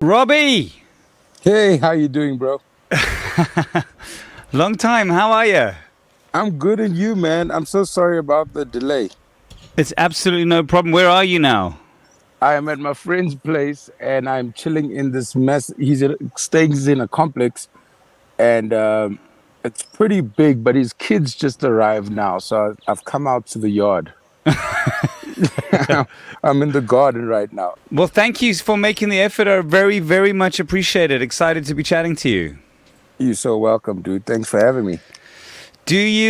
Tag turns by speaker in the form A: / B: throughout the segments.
A: Robby!
B: Hey, how you doing, bro?
A: Long time, how are you?
B: I'm good, and you, man? I'm so sorry about the delay.
A: It's absolutely no problem. Where are you now?
B: I am at my friend's place, and I'm chilling in this mess. He's staying in a complex, and it's pretty big, but his kids just arrived now, so I've come out to the yard. I'm in the garden right now.
A: Well, thank you for making the effort. I very, very much appreciate it. Excited to be chatting to you.
B: You're so welcome, dude. Thanks for having me.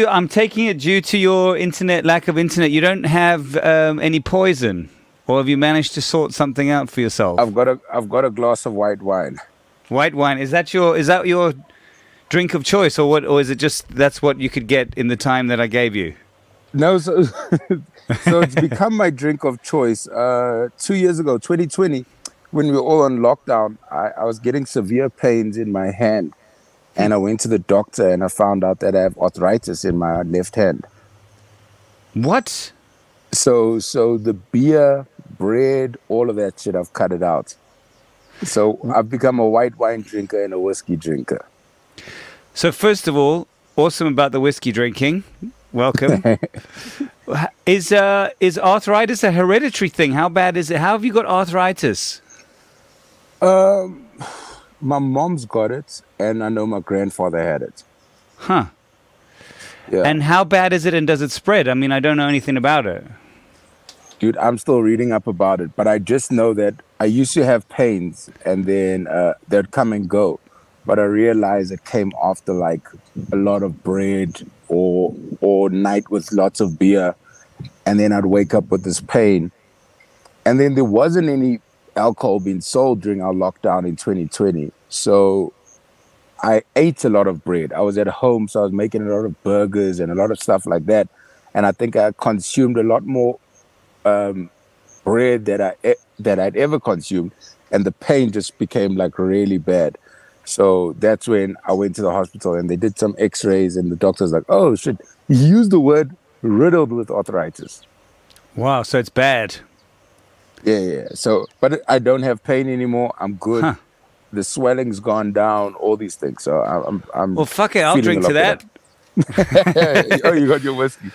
A: I'm taking it due to your lack of internet, you don't have any poison? Or have you managed to sort something out for yourself?
B: I've got a glass of white wine.
A: White wine. Is that your drink of choice, or what? Or is it just that's what you could get in the time that I gave you?
B: No, so it's become my drink of choice. 2 years ago, 2020, when we were all on lockdown, I was getting severe pains in my hand, and I went to the doctor and I found out that I have arthritis in my left hand.
A: What?
B: So the beer, bread, all of that shit, I've cut it out. So I've become a white wine drinker and a whiskey drinker.
A: So first of all, awesome about the whiskey drinking. Welcome. Is arthritis a hereditary thing? How bad is it? How have you got arthritis?
B: My mom's got it, and I know my grandfather had it.
A: Huh.
B: Yeah.
A: And how bad is it, and does it spread? I mean, I don't know anything about it.
B: Dude, I'm still reading up about it, but I just know that I used to have pains, and then they'd come and go. But I realized it came after like a lot of bread or night with lots of beer, and then I'd wake up with this pain. And then there wasn't any alcohol being sold during our lockdown in 2020. So I ate a lot of bread. I was at home, so I was making a lot of burgers and a lot of stuff like that. And I think I consumed a lot more bread that I'd ever consumed, and the pain just became like really bad. So that's when I went to the hospital and they did some x-rays, and the doctor's like, oh shit, he used the word riddled with arthritis.
A: Wow, so it's bad.
B: Yeah. So, but I don't have pain anymore. I'm good. Huh. The swelling's gone down, all these things. So I'm
A: well, fuck it, I'll drink to that.
B: Oh, you got your whiskey.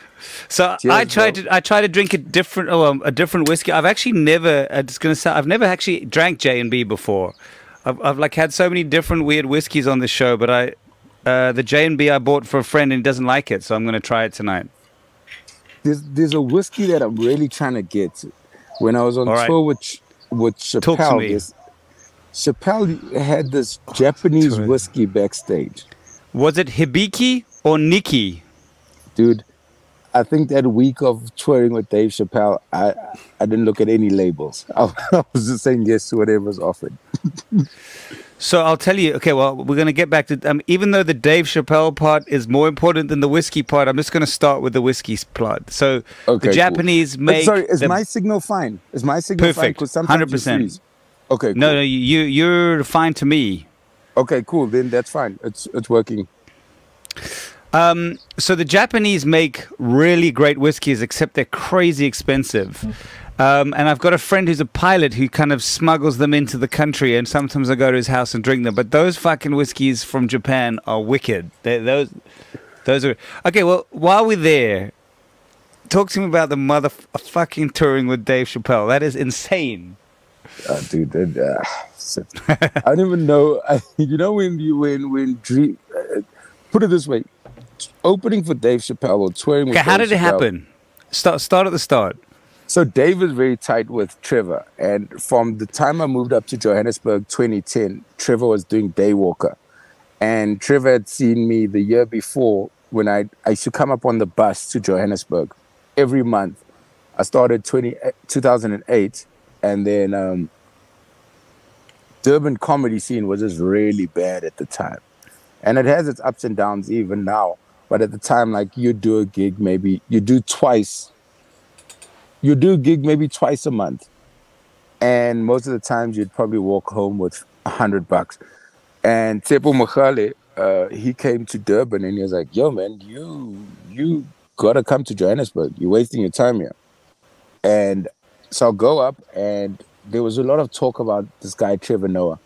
A: So cheers, I tried to drink a different whiskey. I've actually never. I've never actually drank J&B before. I've like had so many different weird whiskeys on this show, but the J&B I bought for a friend and he doesn't like it, so I'm going to try it tonight.
B: There's a whiskey that I'm really trying to get. When I was on tour with Chappelle, Chappelle had this Japanese whiskey backstage.
A: Was it Hibiki or Nikki?
B: Dude, I think that week of touring with Dave Chappelle, I didn't look at any labels. I was just saying yes to whatever was offered.
A: So I'll tell you, okay, well, we're going to get back to, even though the Dave Chappelle part is more important than the whiskey part, I'm just going to start with the whiskey part. So the Japanese make...
B: Sorry, is my signal fine? Is my signal fine?
A: Perfect, 100%.
B: Okay, cool.
A: No, you're fine to me.
B: Okay, cool, then that's fine. It's working.
A: So the Japanese make really great whiskeys, except they're crazy expensive. And I've got a friend who's a pilot who kind of smuggles them into the country, and sometimes I go to his house and drink them. But those fucking whiskeys from Japan are wicked. Those are... Okay, well, while we're there, talk to me about the motherfucking touring with Dave Chappelle. That is insane.
B: Dude, I don't even know. You know when Dream... put it this way. Opening for Dave Chappelle or touring with Dave Chappelle.
A: How did it happen? Start at the start.
B: So Dave is very tight with Trevor. And from the time I moved up to Johannesburg 2010, Trevor was doing Daywalker. And Trevor had seen me the year before when I used to come up on the bus to Johannesburg every month. I started 2008. And then Durban comedy scene was just really bad at the time. And it has its ups and downs even now. But at the time, like, you do a gig maybe, you do a gig maybe twice a month. And most of the times you'd probably walk home with $100. And Tsepo Mokhale, he came to Durban and he was like, yo, man, you got to come to Johannesburg. You're wasting your time here. And so I'll go up, and there was a lot of talk about this guy, Trevor Noah.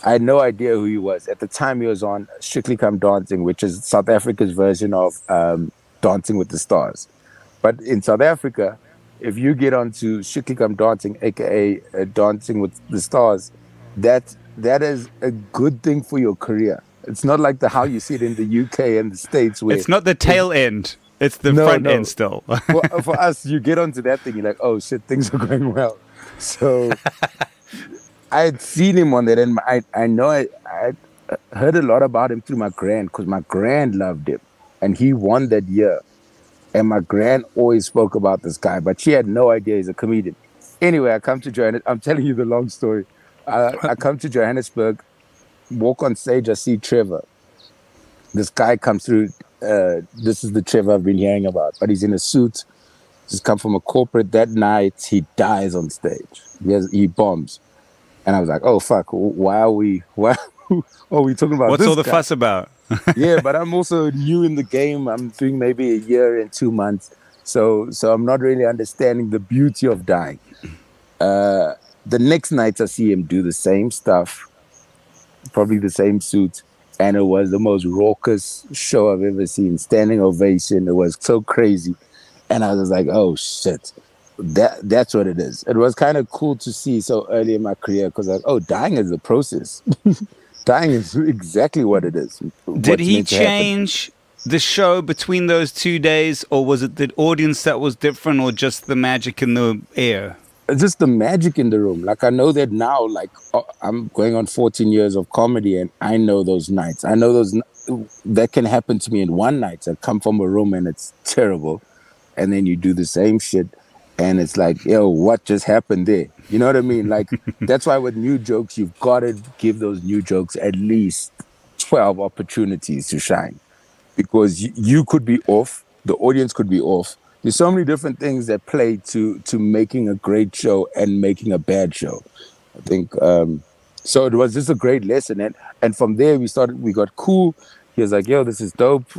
B: I had no idea who he was. At the time, he was on Strictly Come Dancing, which is South Africa's version of Dancing with the Stars. But in South Africa, if you get onto Strictly Come Dancing, aka Dancing with the Stars, that is a good thing for your career. It's not like how you see it in the UK and the States, where
A: It's not the tail end. It's the front end still.
B: For us, you get onto that thing, you're like, oh shit, things are going well. So I had seen him on that, and I know I heard a lot about him through my grand, because my grand loved him, and he won that year. And my grand always spoke about this guy, but she had no idea he's a comedian. Anyway, I come to Johannesburg. I'm telling you the long story. I come to Johannesburg, walk on stage, I see Trevor. This guy comes through. This is the Trevor I've been hearing about, but he's in a suit. He's come from a corporate. That night, he dies on stage. He bombs. And I was like, oh, fuck, why are we talking about
A: What's
B: this
A: all the
B: guy?
A: fuss about?
B: Yeah, but I'm also new in the game. I'm doing maybe a year and 2 months. So I'm not really understanding the beauty of dying. The next night, I see him do the same stuff, probably the same suit. And it was the most raucous show I've ever seen. Standing ovation. It was so crazy. And I was like, oh, shit. That's what it is. It was kind of cool to see so early in my career, because like, oh, dying is a process. Dying is exactly what it is.
A: Did he change the show between those 2 days, or was it the audience that was different, or just the magic in the air?
B: It's just the magic in the room. Like, I know that now, like, I'm going on 14 years of comedy, and I know those nights. I know that can happen to me in one night. I come from a room and it's terrible, and then you do the same shit, and it's like, yo, what just happened there? You know what I mean? Like, that's why with new jokes, you've got to give those new jokes at least 12 opportunities to shine, because you could be off, the audience could be off. There's so many different things that play to making a great show and making a bad show. I think so. It was just a great lesson, and from there we got cool. He was like, "Yo, this is dope,"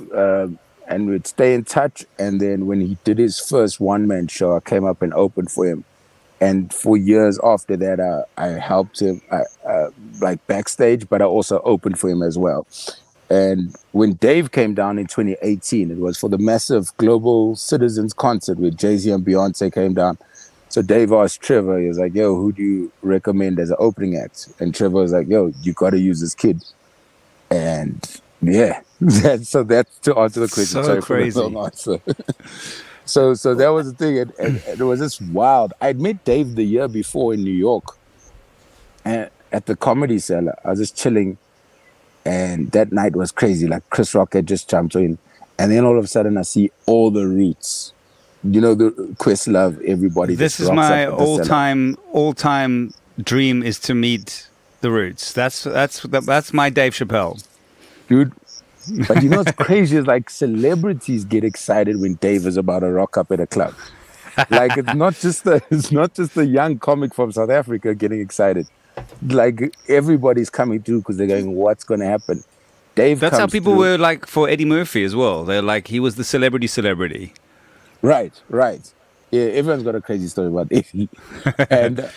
B: and we'd stay in touch. And then when he did his first one-man show, I came up and opened for him. And for years after that, I helped him like backstage, but I also opened for him as well. And when Dave came down in 2018, it was for the massive Global Citizens concert where Jay-Z and Beyonce came down. So Dave asked Trevor, he was like, yo, who do you recommend as an opening act? And Trevor was like, yo, you got to use this kid. And yeah, that's to answer the question.
A: So crazy.
B: For the long answer. So that was the thing. And it was just wild. I'd met Dave the year before in New York at the Comedy Cellar. I was just chilling. And that night was crazy. Like, Chris Rock had just jumped in. And then all of a sudden I see all the Roots. You know, the Questlove, everybody.
A: This is my all-time dream, is to meet the Roots. That's my Dave Chappelle.
B: Dude, but you know what's crazy is, like, celebrities get excited when Dave is about to rock up at a club. Like, it's not just the young comic from South Africa getting excited. Like, everybody's coming through because they're going, what's going to happen?
A: That's how people were like for Eddie Murphy as well. They're like, he was the celebrity.
B: Right. Yeah, everyone's got a crazy story about Eddie. And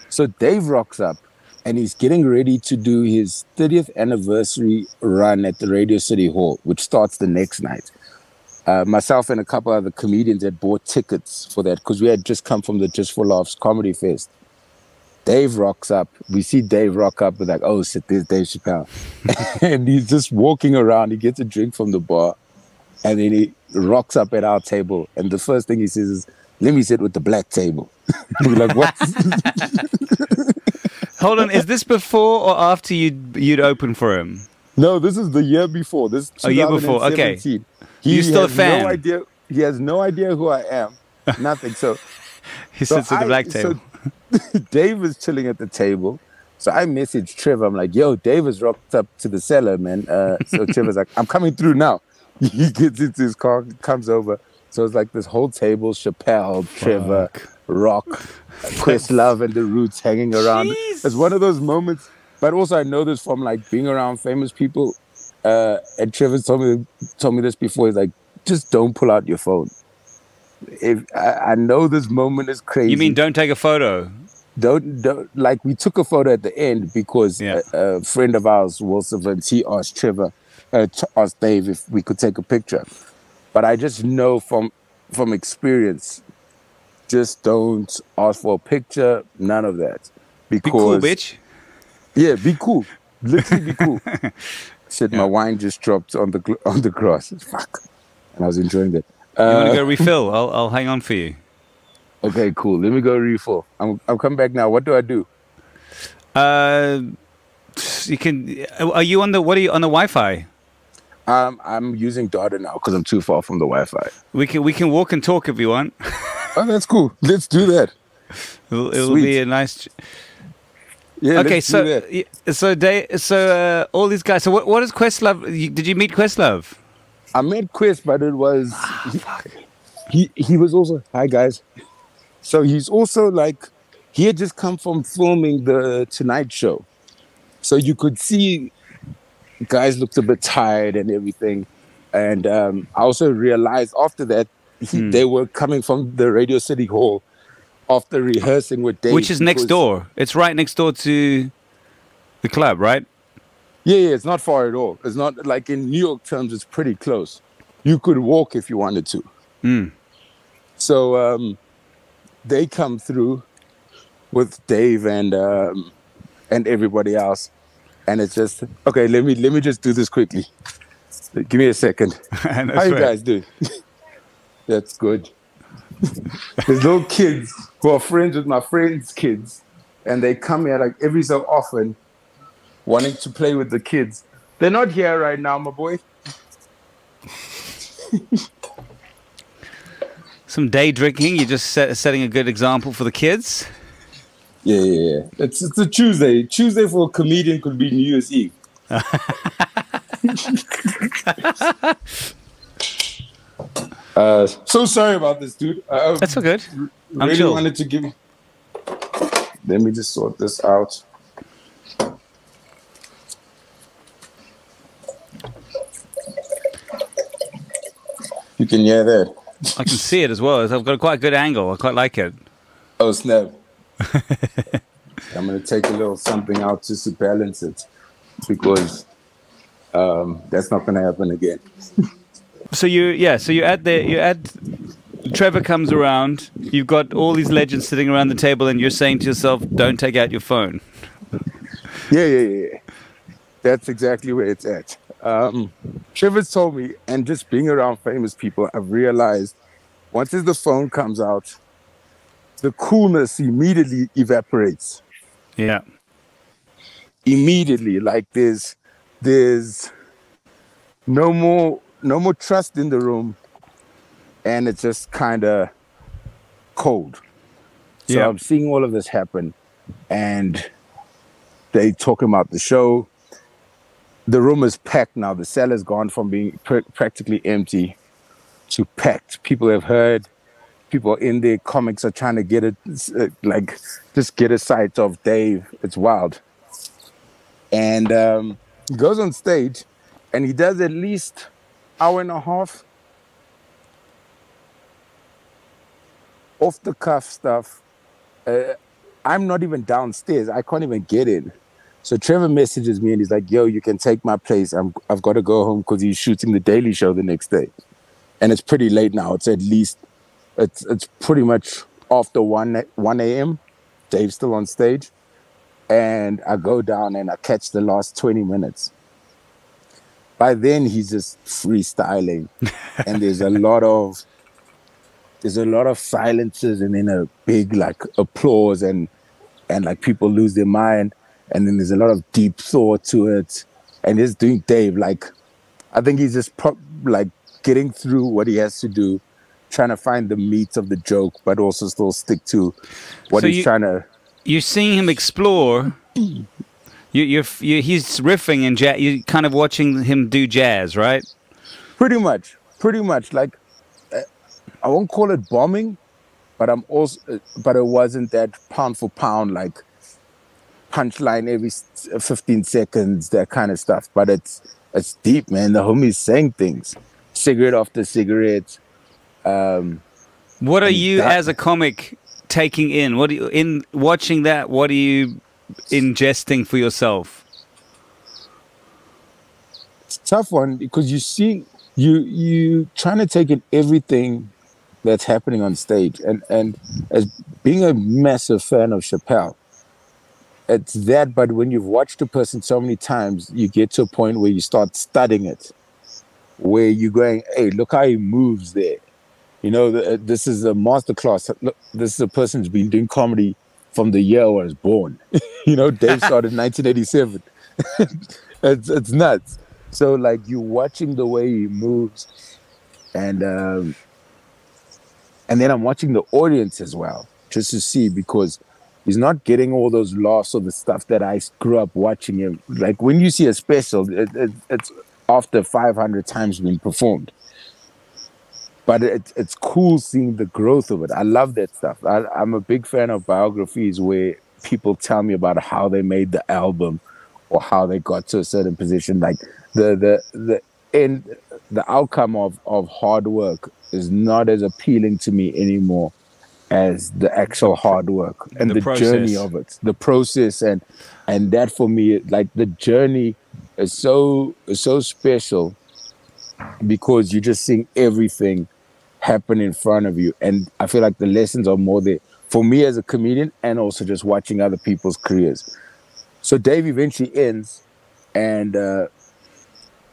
B: so Dave rocks up, and he's getting ready to do his 30th anniversary run at the Radio City Hall, which starts the next night. Myself and a couple other comedians had bought tickets for that because we had just come from the Just for Laughs Comedy Fest. Dave rocks up. We see Dave rock up. We're like, oh, shit, there's Dave Chappelle. And he's just walking around. He gets a drink from the bar. And then he rocks up at our table. And the first thing he says is, let me sit with the black table. We're like, what?
A: Hold on. Is this before or after you'd opened for him?
B: No, this is the year before. This is 2017.
A: Year before. Okay.
B: You're
A: still a fan?
B: No idea. He has no idea who I am. Nothing. So
A: he sits at the black table.
B: Dave was chilling at the table. So I messaged Trevor. I'm like, yo, Dave has rocked up to the cellar, man. So Trevor's like, I'm coming through now. He gets into his car, comes over. So it's like this whole table, Chappelle, Trevor, Rock, Questlove, and the Roots hanging around.
A: Jeez.
B: It's one of those moments. But also I know this from, like, being around famous people. And Trevor told me this before. He's like, just don't pull out your phone. I know this moment is crazy.
A: You mean don't take a photo?
B: don't like, we took a photo at the end because
A: Yeah.
B: a friend of ours, Wilson Vince, he asked asked Dave if we could take a picture. But I just know from experience, just don't ask for a picture, none of that.
A: Be cool,
B: Because
A: bitch.
B: yeah, be cool. Literally be cool. Said my wine just dropped on the grass. Fuck. And I was enjoying it.
A: You want to go refill? I'll hang on for you.
B: Okay, cool. Let me go refill. I'm coming back now. What do I do?
A: You can. Are you on the? What are you on the Wi-Fi?
B: I'm using data now because I'm too far from the Wi-Fi.
A: We can walk and talk if you want.
B: Oh, that's cool. Let's do that.
A: It'll be a nice.
B: Yeah.
A: Okay,
B: let's do that.
A: so all these guys. So what is Questlove? Did you meet Questlove?
B: I met Quest, but it was he was also, hi guys. So he's also like, he had just come from filming the Tonight Show, so you could see guys looked a bit tired and everything. And I also realized after that they were coming from the Radio City Hall after rehearsing with Dave,
A: Which is next door. It's right next door to the club, right?
B: Yeah, it's not far at all. It's not like, in New York terms, it's pretty close. You could walk if you wanted to. So they come through with Dave and everybody else, and it's just, okay, let me just do this quickly. Give me a second. How you guys doing? That's good. There's little kids who are friends with my friends' kids, and they come here like every so often wanting to play with the kids. They're not here right now, my boy.
A: Some day drinking. You're just setting a good example for the kids.
B: Yeah. It's a Tuesday. Tuesday for a comedian could be New Year's Eve. So sorry about this, dude.
A: That's all good. I'm
B: really
A: chill.
B: wanted to give. Let me just sort this out. You can hear that.
A: I can see it as well. I've got quite a good angle. I quite like it.
B: Oh, snap. I'm going to take a little something out just to balance it, because that's not going to happen again.
A: So you're at Trevor comes around. You've got all these legends sitting around the table, and you're saying to yourself, "Don't take out your phone."
B: Yeah. That's exactly where it's at. Trevor's told me, and just being around famous people, I've realized once the phone comes out, the coolness immediately evaporates.
A: Yeah.
B: Immediately, like there's no more trust in the room, and it's just kind of cold. So I'm seeing all of this happen, and they talking about the show. The room is packed now. The cellar's gone from being practically empty to packed. People have heard. People are in there. Comics are trying to get it, just get a sight of Dave. It's wild. And he goes on stage, and he does at least hour and a half off the cuff stuff. I'm not even downstairs. I can't even get in. So Trevor messages me and he's like, "Yo, you can take my place. I've got to go home," because he's shooting the Daily Show the next day, and it's pretty late now. It's at least it's pretty much after 1 a.m. Dave's still on stage, and I go down and I catch the last 20 minutes. By then he's just freestyling, and there's a lot of silences, and then a big like applause, and like people lose their mind. And then there's a lot of deep thought to it. And he's doing Dave, like, I think he's just getting through what he has to do, trying to find the meat of the joke, but also still stick to what he's trying to. You're
A: seeing him explore. He's riffing and jazz. You're kind of watching him do jazz, right?
B: Pretty much. Like, I won't call it bombing, but but it wasn't that pound for pound, like, punchline every 15 seconds, that kind of stuff. But it's deep, man. The homie's saying things, cigarette after cigarette.
A: What are you as a comic taking in? What do you, in watching that? What are you ingesting for yourself?
B: It's a tough one because you trying to take in everything that's happening on stage, and as being a massive fan of Chappelle, it's that. But when you've watched a person so many times, you get to a point where you start studying it, where you're going, hey, look how he moves there. You know, this is a masterclass. Look, this is a person who's been doing comedy from the year I was born. You know, Dave started in 1987. It's nuts. So, like, you're watching the way he moves, and then I'm watching the audience as well, just to see, because he's not getting all those laughs or the stuff that I grew up watching him. Like, when you see a special, it's after 500 times been performed. But it's cool seeing the growth of it. I love that stuff. I'm a big fan of biographies where people tell me about how they made the album or how they got to a certain position. Like the end, the outcome of hard work is not as appealing to me anymore as the actual hard work and the journey of it, the process, and that for me, like, the journey is so special, because you're just seeing everything happen in front of you. And I feel like the lessons are more there for me as a comedian, and also just watching other people's careers. So Dave eventually ends, and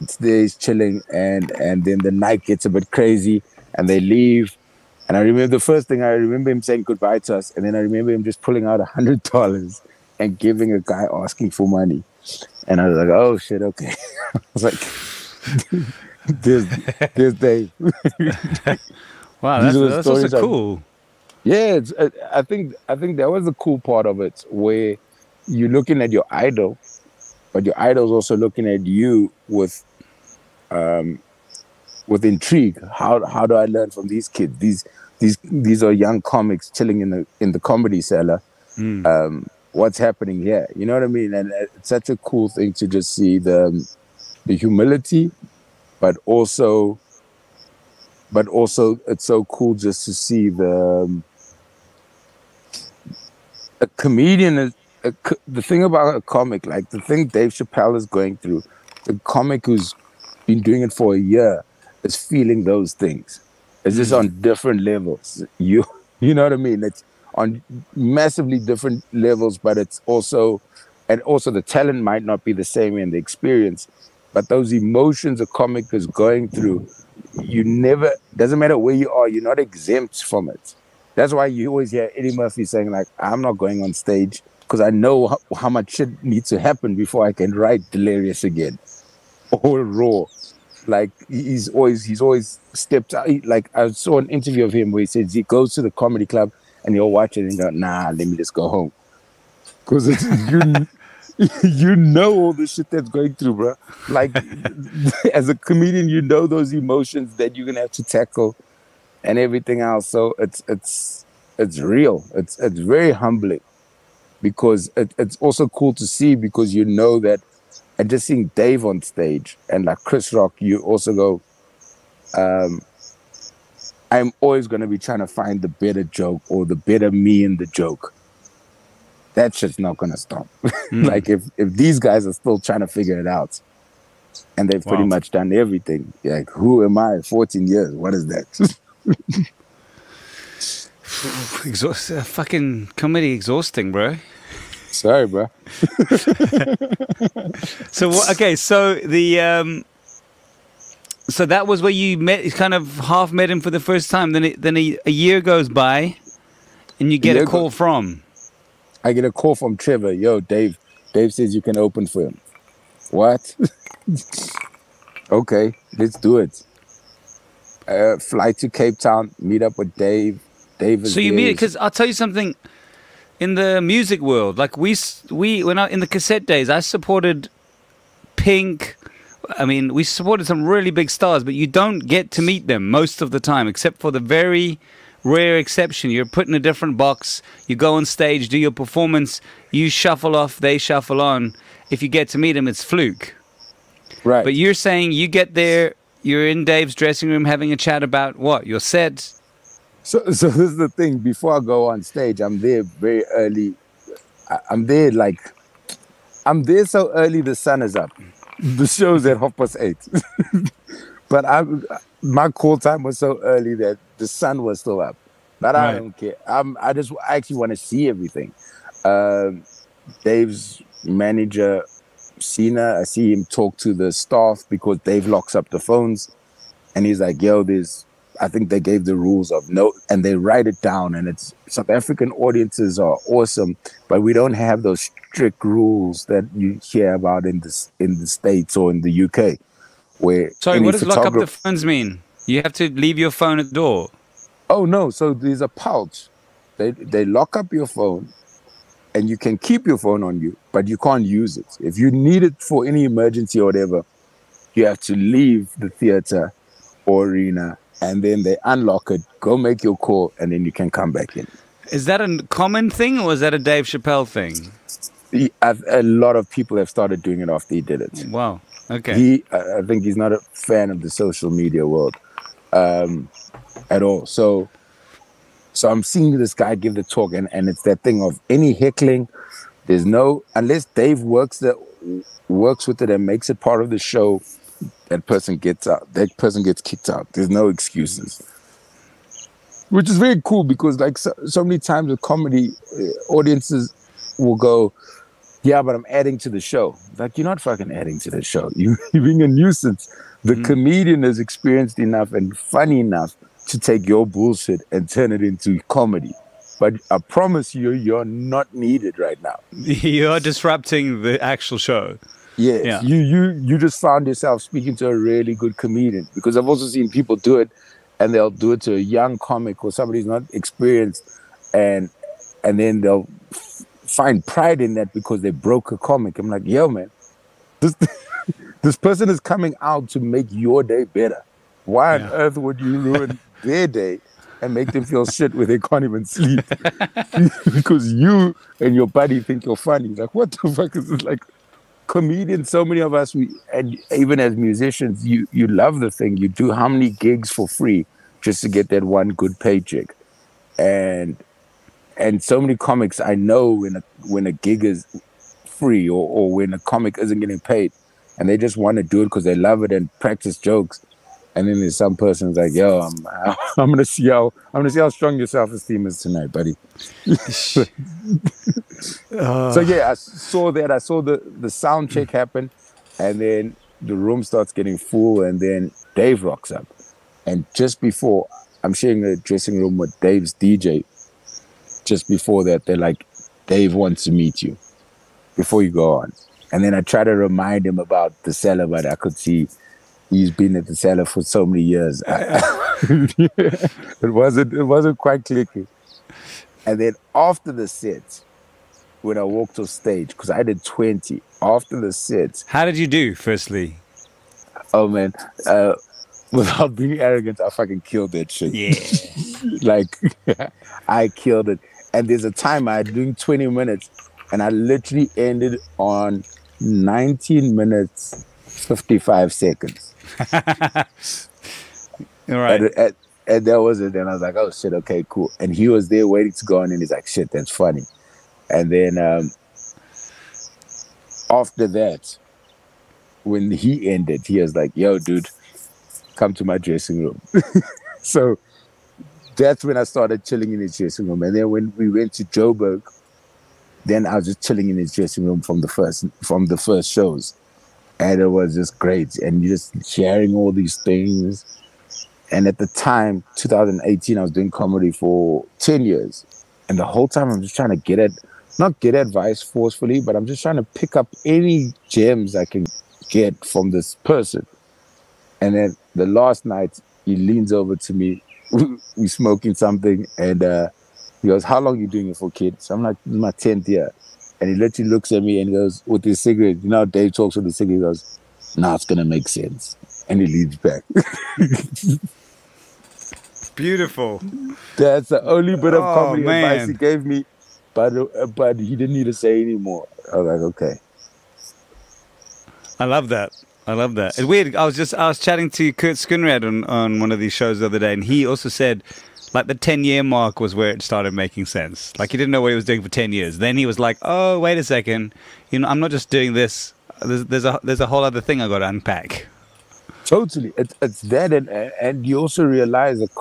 B: it's there, he's chilling, and then the night gets a bit crazy, and they leave. And I remember the first thing, I remember him saying goodbye to us, and then I remember him just pulling out $100 and giving a guy asking for money. And I was like, oh shit, okay. I was like, there's Dave.
A: Wow, that's also cool.
B: Yeah, I think that was the cool part of it, where you're looking at your idol, but your idol's also looking at you with intrigue. How do I learn from these kids? These are young comics chilling in the comedy cellar. What's happening here? You know what I mean? And it's such a cool thing to just see the humility, but also it's so cool just to see a comedian is the thing about a comic, like the thing Dave Chappelle is going through. The comic who's been doing it for a year is feeling those things. It's just on different levels. You know what I mean? It's on massively different levels, but it's also the talent might not be the same in the experience, but those emotions a comic is going through, doesn't matter where you are, you're not exempt from it. That's why you always hear Eddie Murphy saying, like, I'm not going on stage because I know how much shit needs to happen before I can write Delirious again or Raw. Like, he's always stepped out. Like, I saw an interview of him where he says he goes to the comedy club and he'll watch it and go, nah, let me just go home. Because you know all the shit that's going through, bro. Like, as a comedian, you know those emotions that you're gonna have to tackle and everything else. So it's real. It's very humbling, because it's also cool to see, because you know that. And just seeing Dave on stage and like Chris Rock, you also go, I'm always going to be trying to find the better joke or the better me in the joke. That shit's not going to stop. Like, if these guys are still trying to figure it out, and they've pretty much done everything, like, who am I? 14 years. What is that?
A: Fucking comedy exhausting, bro.
B: Sorry, bro.
A: So so that was where you kind of half met him for the first time. Then a year goes by, and you get a call from.
B: I get a call from Trevor. Yo, Dave says you can open for him. What? Okay, let's do it. Fly to Cape Town, meet up with Dave.
A: So you meet it, because I'll tell you something. In the music world, like when in the cassette days, I supported Pink. I mean, we supported some really big stars, but you don't get to meet them most of the time, except for the very rare exception. You're put in a different box. You go on stage, do your performance. You shuffle off, they shuffle on. If you get to meet them, it's fluke.
B: Right.
A: But you're saying you get there, you're in Dave's dressing room having a chat about what? Your set?
B: So this is the thing. Before I go on stage, I'm there very early. I'm there so early the sun is up. The show's at 8:30. But my call time was so early that the sun was still up. But I don't care. I actually want to see everything. Dave's manager, Cena, I see him talk to the staff because Dave locks up the phones. And he's like, yo, I think they gave the rules of no, and they write it down. And it's South African audiences are awesome, but we don't have those strict rules that you hear about in the States or in the UK.
A: Sorry, what does lock up the phones mean? You have to leave your phone at the door.
B: Oh no! So there's a pouch. They lock up your phone, and you can keep your phone on you, but you can't use it. If you need it for any emergency or whatever, you have to leave the theater or arena. And then they unlock it, go make your call, and then you can come back in.
A: Is that a common thing, or is that a Dave Chappelle thing?
B: A lot of people have started doing it after he did it.
A: Wow. Okay.
B: I think he's not a fan of the social media world at all. So I'm seeing this guy give the talk, and it's that thing of any heckling. There's unless Dave works with it and makes it part of the show. That person gets out. That person gets kicked out. There's no excuses, which is very cool because, like, so many times with comedy, audiences will go, "Yeah, but I'm adding to the show." Like, you're not fucking adding to the show. You're being a nuisance. The comedian is experienced enough and funny enough to take your bullshit and turn it into comedy. But I promise you, you're not needed right now.
A: You're disrupting the actual show.
B: Yes, yeah. You just found yourself speaking to a really good comedian, because I've also seen people do it, and they'll do it to a young comic or somebody who's not experienced, and then they'll find pride in that because they broke a comic. I'm like, yo, man, this person is coming out to make your day better. Why on earth would you ruin their day and make them feel shit where they can't even sleep because you and your buddy think you're funny? Like, what the fuck is this? Like, comedians, so many of us, and even as musicians, you love the thing. You do how many gigs for free just to get that one good paycheck, and so many comics I know when a gig is free or when a comic isn't getting paid, and they just want to do it because they love it and practice jokes. And then there's some person's like, yo, I'm gonna see how strong your self-esteem is tonight, buddy. So yeah, I saw that. I saw the sound check happen, and then the room starts getting full, and then Dave rocks up. And just before, I'm sharing a dressing room with Dave's DJ. Just before that, they're like, Dave wants to meet you before you go on. And then I try to remind him about the cellar, but I could see he's been at the cellar for so many years. It wasn't quite clicking. And then after the set, when I walked off stage, because I did 20, after the set.
A: How did you do, firstly?
B: Oh, man. Without being arrogant, I fucking killed that shit.
A: Yeah.
B: Like, I killed it. And there's a timer. I had doing 20 minutes, and I literally ended on 19 minutes, 55 seconds.
A: All right.
B: And that was it. And I was like, oh, shit, okay, cool. And he was there waiting to go on, and he's like, shit, that's funny. And then after that, when he ended, he was like, yo, dude, come to my dressing room. So that's when I started chilling in his dressing room. And then when we went to Joburg, then I was just chilling in his dressing room from the first shows. And it was just great. And just sharing all these things. And at the time, 2018, I was doing comedy for 10 years. And the whole time I'm just trying to not get advice forcefully, but I'm just trying to pick up any gems I can get from this person. And then the last night, he leans over to me. We're smoking something. And he goes, how long are you doing it for, kid? So I'm like, this is my 10th year. And he literally looks at me and goes, with his cigarette, you know, Dave talks with the cigarette, he goes, nah, it's going to make sense. And he leaves back.
A: Beautiful.
B: That's the only bit of comedy advice he gave me, but he didn't need to say any more. I was like, okay.
A: I love that. It's weird. I was chatting to Kurt Skunrad on one of these shows the other day, and he also said Like the 10-year mark was where it started making sense. Like he didn't know what he was doing for 10 years. Then he was like, oh, wait a second. You know, I'm not just doing this. There's a whole other thing I got to unpack.
B: Totally. It's that. And you also realize that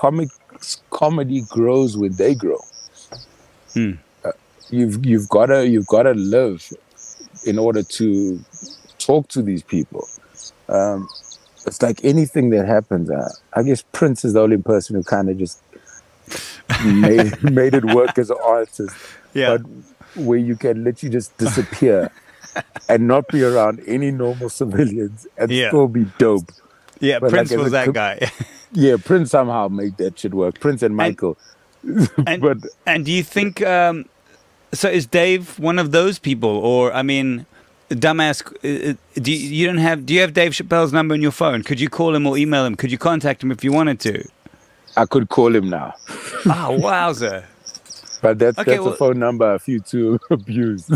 B: comedy grows when they grow. You've got to live in order to talk to these people. It's like anything that happens. I guess Prince is the only person who kind of just made it work as an artist.
A: Yeah.
B: But where you can literally just disappear and not be around any normal civilians and still be dope.
A: Yeah,
B: but
A: Prince
B: like,
A: was that guy.
B: Yeah, Prince somehow made that shit work. Prince and Michael.
A: And do you think... so is Dave one of those people? Or, I mean... Dumbass, do you have Dave Chappelle's number in your phone? Could you call him or email him? Could you contact him if you wanted to?
B: I could call him now.
A: Oh, wowzer.
B: But that's a phone number I feel to abuse.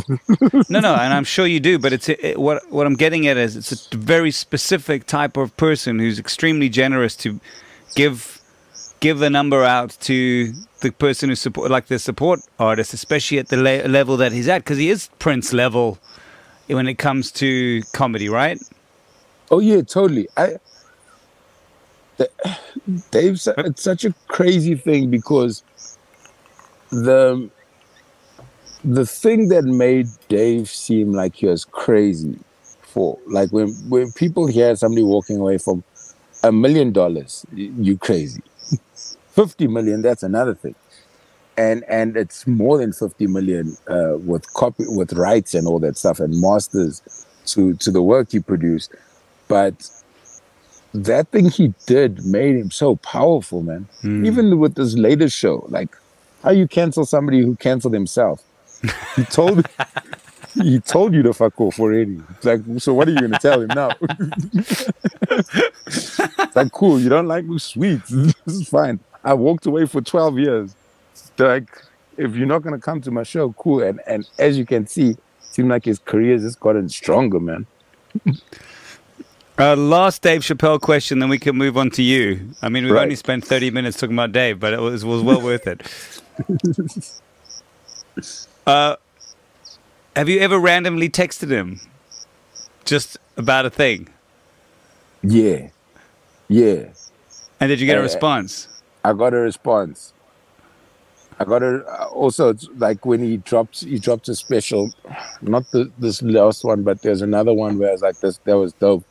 A: No, and I'm sure you do. But what I'm getting at is it's a very specific type of person who's extremely generous to give the number out to the person who support, like the support artist, especially at the level that he's at, because he is Prince level when it comes to comedy, right?
B: Oh yeah, totally. Dave's it's such a crazy thing because the thing that made Dave seem like he was crazy for, like when people hear somebody walking away from $1 million, you crazy. 50 million, that's another thing. And it's more than 50 million with rights and all that stuff and masters to the work he produced. But that thing he did made him so powerful, man. Even with this latest show, like how you cancel somebody who canceled himself. He told you to fuck off already. It's like, so what are you going to tell him now? It's like, cool, you don't like me? Sweet. This is fine. I walked away for 12 years. Like, if you're not going to come to my show, cool. And as you can see, it seems like his career has just gotten stronger, man.
A: Last Dave Chappelle question, then we can move on to you. I mean, we've only spent 30 minutes talking about Dave, but it was well worth it. Have you ever randomly texted him just about a thing?
B: Yeah.
A: And did you get a response?
B: I got a response. Also, it's like when he dropped a special, not this last one, but there's another one where I was like, that was dope.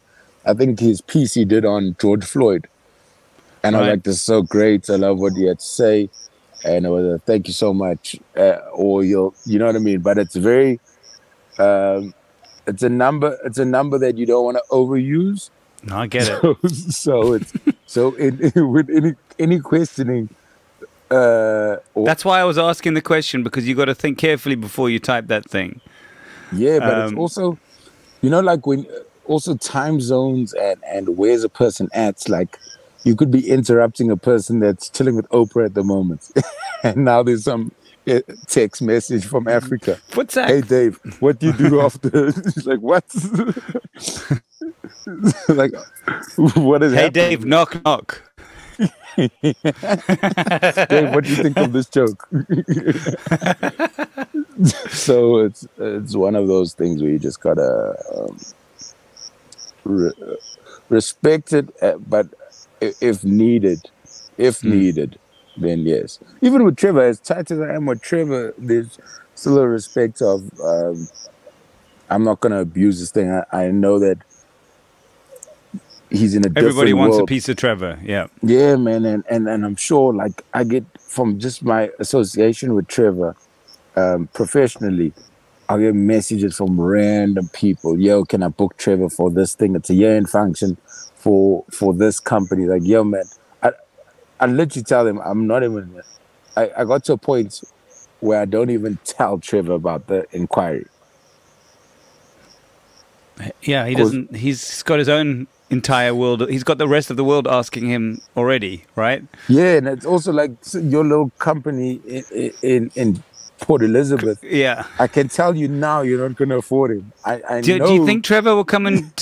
B: I think his piece he did on George Floyd. And I was like, this is so great. I love what he had to say. And it was a thank you so much. Or you know what I mean? But it's very, it's a number that you don't want to overuse.
A: No, I get it.
B: So with any questioning,
A: that's why I was asking the question, because you got to think carefully before you type that thing.
B: Yeah, but it's also, like when also time zones and where's a person at. Like you could be interrupting a person that's chilling with Oprah at the moment, and now there's some text message from Africa.
A: What's that?
B: Hey Dave, what do you do after? He's like, what? Like, what is?
A: Hey
B: happening?
A: Dave, knock knock.
B: Dave, what do you think of this joke? So it's one of those things where you just gotta respect it, but if needed, then yes. Even with Trevor, as tight as I am with Trevor, there's still a respect of I'm not gonna abuse this thing. I know that he's in a different
A: Everybody wants
B: world.
A: a piece of Trevor, yeah.
B: Yeah, man, and I'm sure, like, I get from just my association with Trevor, professionally, I'll get messages from random people. Yo, can I book Trevor for this thing? It's a year-end function for this company. Like, yo, man, I literally tell them I'm not even. I got to a point where I don't even tell Trevor about the inquiry.
A: Yeah, he doesn't. He's got his own entire world. He's got the rest of the world asking him already, right?
B: Yeah, and it's also like your little company in Port Elizabeth.
A: Yeah,
B: I can tell you now, you're not going to afford him. I know.
A: Do you think Trevor will come and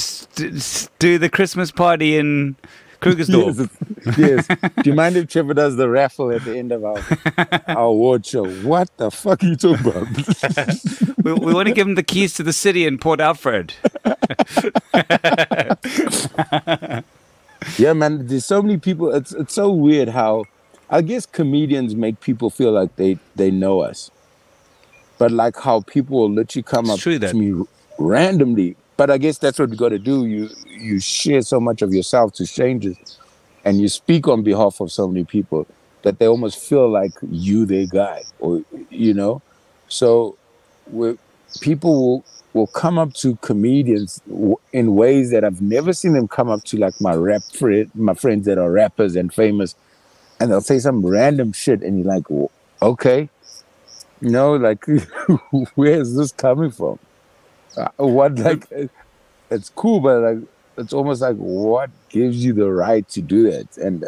A: do the Christmas party in Krugersdorp.
B: Yes. Do you mind if Trevor does the raffle at the end of our award show? What the fuck are you talking about?
A: We want to give him the keys to the city in Port Alfred.
B: Yeah, man. There's so many people. It's so weird how, I guess, comedians make people feel like they know us, but like how people will literally come up to me randomly. But I guess that's what you got to do. You share so much of yourself to strangers, and you speak on behalf of so many people that they almost feel like you their guy, or So, people will come up to comedians in ways that I've never seen them come up to, like my friends that are rappers and famous, and they'll say some random shit, and you're like, okay, like, where is this coming from? It's cool, but like, it's almost like, what gives you the right to do that? And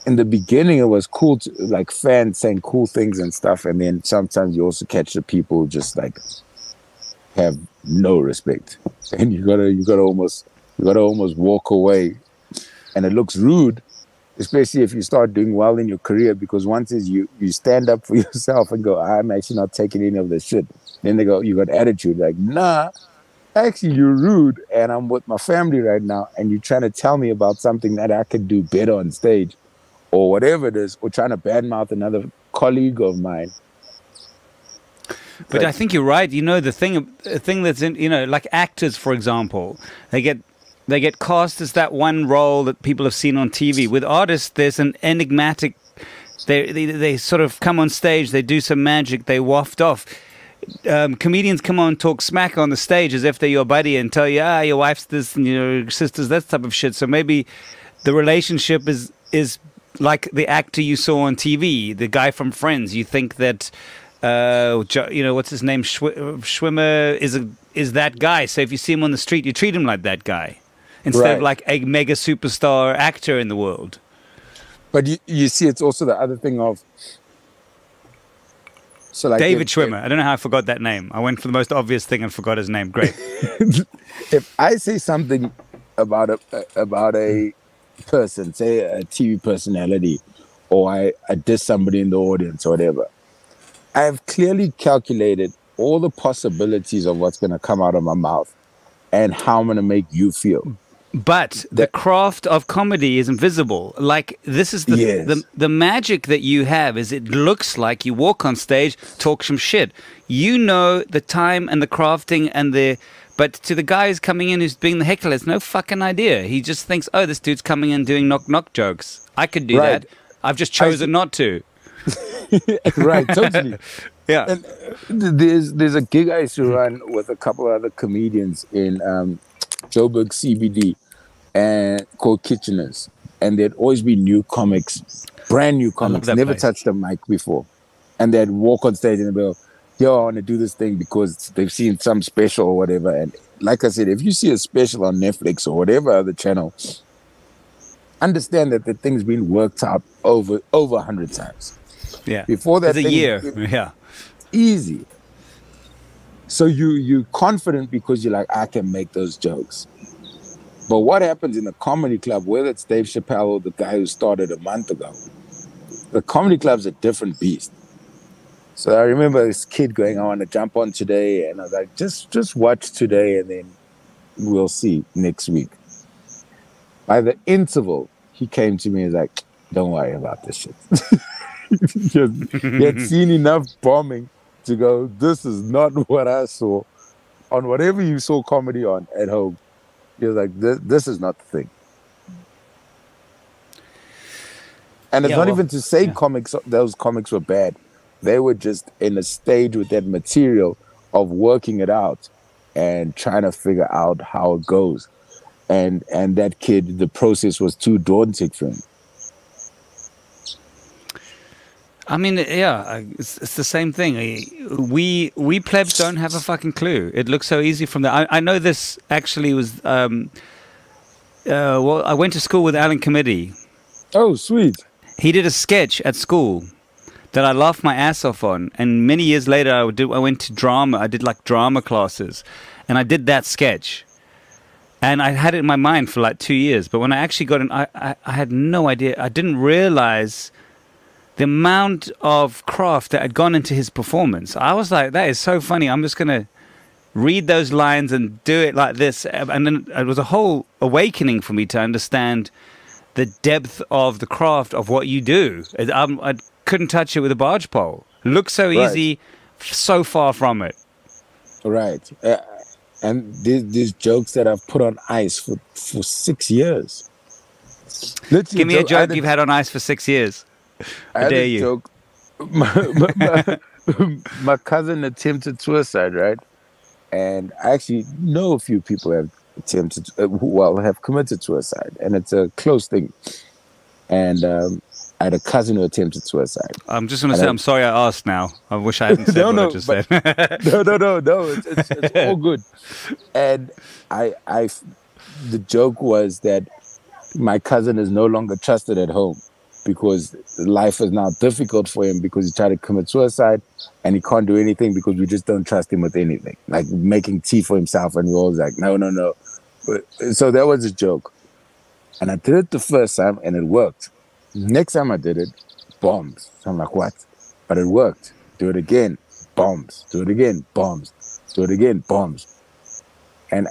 B: in the beginning, it was cool to, like, fans saying cool things and stuff, and then sometimes you also catch the people who just like have no respect, and you gotta almost walk away, and it looks rude, especially if you start doing well in your career, because once you stand up for yourself and go, I'm actually not taking any of this shit. Then they go, you got attitude, like, nah, actually you're rude, and I'm with my family right now, and you're trying to tell me about something that I could do better on stage, or whatever it is, or trying to badmouth another colleague of mine.
A: But I think you're right. The thing that's in, like actors, for example, they get cast as that one role that people have seen on TV. With artists, there's an enigmatic. They sort of come on stage, they do some magic, they waft off. Comedians come on and talk smack on the stage as if they're your buddy and tell you, your wife's this and your sister's that type of shit. So maybe the relationship is like the actor you saw on TV, the guy from Friends. You think that, what's his name, Schwimmer is that guy. So if you see him on the street, you treat him like that guy instead of like a mega superstar actor in the world. But
B: you see, it's also the other thing of, so like
A: David Schwimmer. I don't know how I forgot that name. I went for the most obvious thing and forgot his name. Great.
B: If I say something about a person, say a TV personality, or I diss somebody in the audience or whatever, I have clearly calculated all the possibilities of what's going to come out of my mouth and how I'm going to make you feel.
A: But the craft of comedy is invisible. Like, this is the magic that you have is it looks like you walk on stage, talk some shit. You know the time and the crafting and but to the guy who's coming in who's being the heckler, it's no fucking idea. He just thinks, oh, this dude's coming in doing knock-knock jokes. I could do that. I've just chosen not to.
B: Right, totally.
A: Yeah.
B: And there's a gig I used to run with a couple of other comedians in Joburg CBD, and called Kitcheners, and there'd always be new comics, brand new comics, never touched a mic before, and they'd walk on stage and they'd go, yo, I want to do this thing because they've seen some special or whatever. And like I said, if you see a special on Netflix or whatever other channel, understand that the thing's been worked out over 100 times.
A: Yeah,
B: before that,
A: it's a year. Yeah,
B: easy. So you're confident because you're like, I can make those jokes. But what happens in a comedy club, whether it's Dave Chappelle or the guy who started a month ago, the comedy club's a different beast. So I remember this kid going, I want to jump on today. And I was like, just watch today and then we'll see next week. By the interval, he came to me and was like, don't worry about this shit. He had seen enough bombing to go, this is not what I saw on whatever you saw comedy on at home. He was like, this is not the thing. And it's not even to say those comics were bad. They were just in a stage with that material of working it out and trying to figure out how it goes. And that kid, the process was too daunting for him.
A: I mean, yeah, it's the same thing. We plebs don't have a fucking clue. It looks so easy from there. I know this actually was, well, I went to school with Alan Committee.
B: Oh, sweet.
A: He did a sketch at school that I laughed my ass off on. And many years later, I went to drama. I did like drama classes. And I did that sketch. And I had it in my mind for like 2 years. But when I actually got in, I had no idea. I didn't realize the amount of craft that had gone into his performance. I was like, that is so funny. I'm just going to read those lines and do it like this. And then it was a whole awakening for me to understand the depth of the craft of what you do. I couldn't touch it with a barge pole. It looks so easy, so far from it.
B: Right. And these jokes that I've put on ice for 6 years. Literally
A: Give me a joke you've had on ice for 6 years. I dare you.
B: Joke. My cousin attempted suicide, right? And I actually know a few people have attempted, have committed suicide, and it's a close thing. And I had a cousin who attempted suicide.
A: I'm just going to say, I'm sorry I asked now. I wish I hadn't said what I just said.
B: No. It's all good. And the joke was that my cousin is no longer trusted at home because life is now difficult for him because he tried to commit suicide and he can't do anything because we just don't trust him with anything. Like making tea for himself, and we're always like, no. So that was a joke. And I did it the first time and it worked. Next time I did it, bombs. So I'm like, what? But it worked. Do it again, bombs. Do it again, bombs. Do it again, bombs. And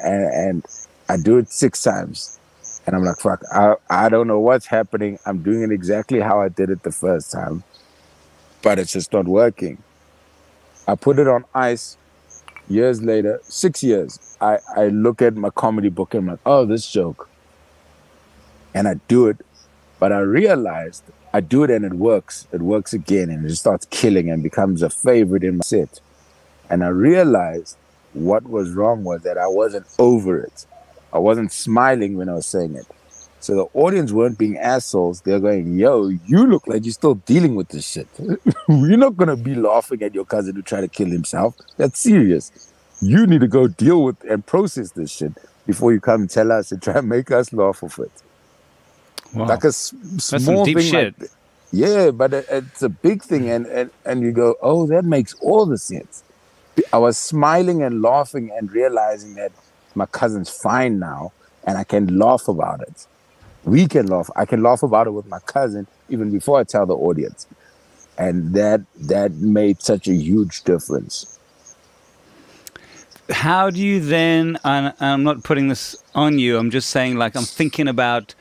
B: I do it 6 times. And I'm like, fuck, I don't know what's happening. I'm doing it exactly how I did it the first time. But it's just not working. I put it on ice. Years later, 6 years, I look at my comedy book and I'm like, oh, this joke. And I do it. But I realized I do it and it works. It works again and it starts killing and becomes a favorite in my set. And I realized what was wrong was that I wasn't over it. I wasn't smiling when I was saying it. So the audience weren't being assholes. They're going, yo, you look like you're still dealing with this shit. You're not going to be laughing at your cousin who tried to kill himself. That's serious. You need to go deal with and process this shit before you come and tell us and try and make us laugh of it.
A: Wow.
B: Like a small
A: deep
B: thing.
A: Shit.
B: Like, yeah, but it's a big thing. And you go, oh, that makes all the sense. I was smiling and laughing and realizing that my cousin's fine now and I can laugh about it. We can laugh. I can laugh about it with my cousin even before I tell the audience. And that made such a huge difference.
A: How do you then, and I'm not putting this on you, I'm just saying, like, I'm thinking about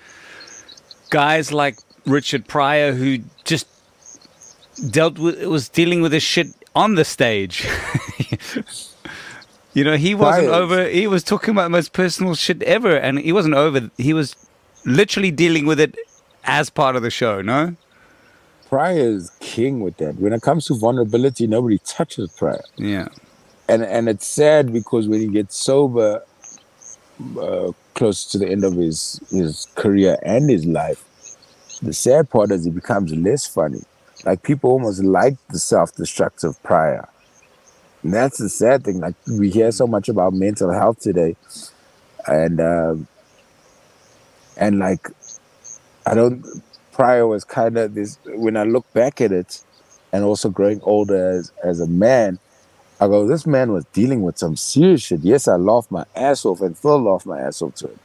A: guys like Richard Pryor who just was dealing with this shit on the stage. You know, he wasn't over, he was talking about the most personal shit ever, and he wasn't over, he was literally dealing with it as part of the show, no?
B: Pryor is king with that. When it comes to vulnerability, nobody touches Pryor.
A: Yeah.
B: And it's sad because when he gets sober, close to the end of his career and his life, the sad part is he becomes less funny. Like, people almost like the self-destructive Pryor. And that's the sad thing. Like, we hear so much about mental health today. And like, Pryor was kind of this, when I look back at it, and also growing older as a man, I go, this man was dealing with some serious shit. Yes, I laughed my ass off and still laugh my ass off to it.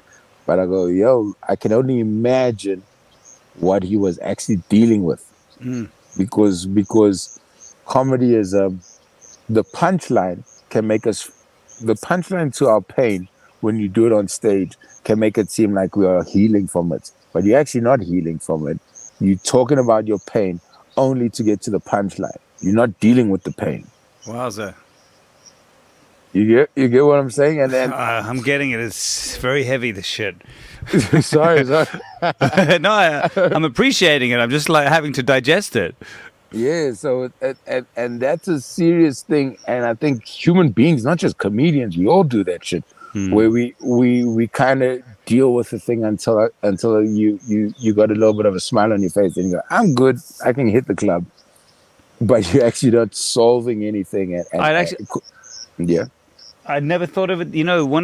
B: But I go, yo, I can only imagine what he was actually dealing with. Because comedy is the punchline to our pain when you do it on stage can make it seem like we are healing from it. But you're actually not healing from it. You're talking about your pain only to get to the punchline. You're not dealing with the pain.
A: Wowza.
B: You get what I'm saying? And then
A: I'm getting it. It's very heavy, this shit.
B: sorry.
A: No, I'm appreciating it. I'm just like having to digest it.
B: Yeah, so and that's a serious thing. And I think human beings, not just comedians, we all do that shit. Where we kind of deal with the thing until you got a little bit of a smile on your face and you go, I'm good, I can hit the club. But you're actually not solving anything. Yeah.
A: I never thought of it. You know, I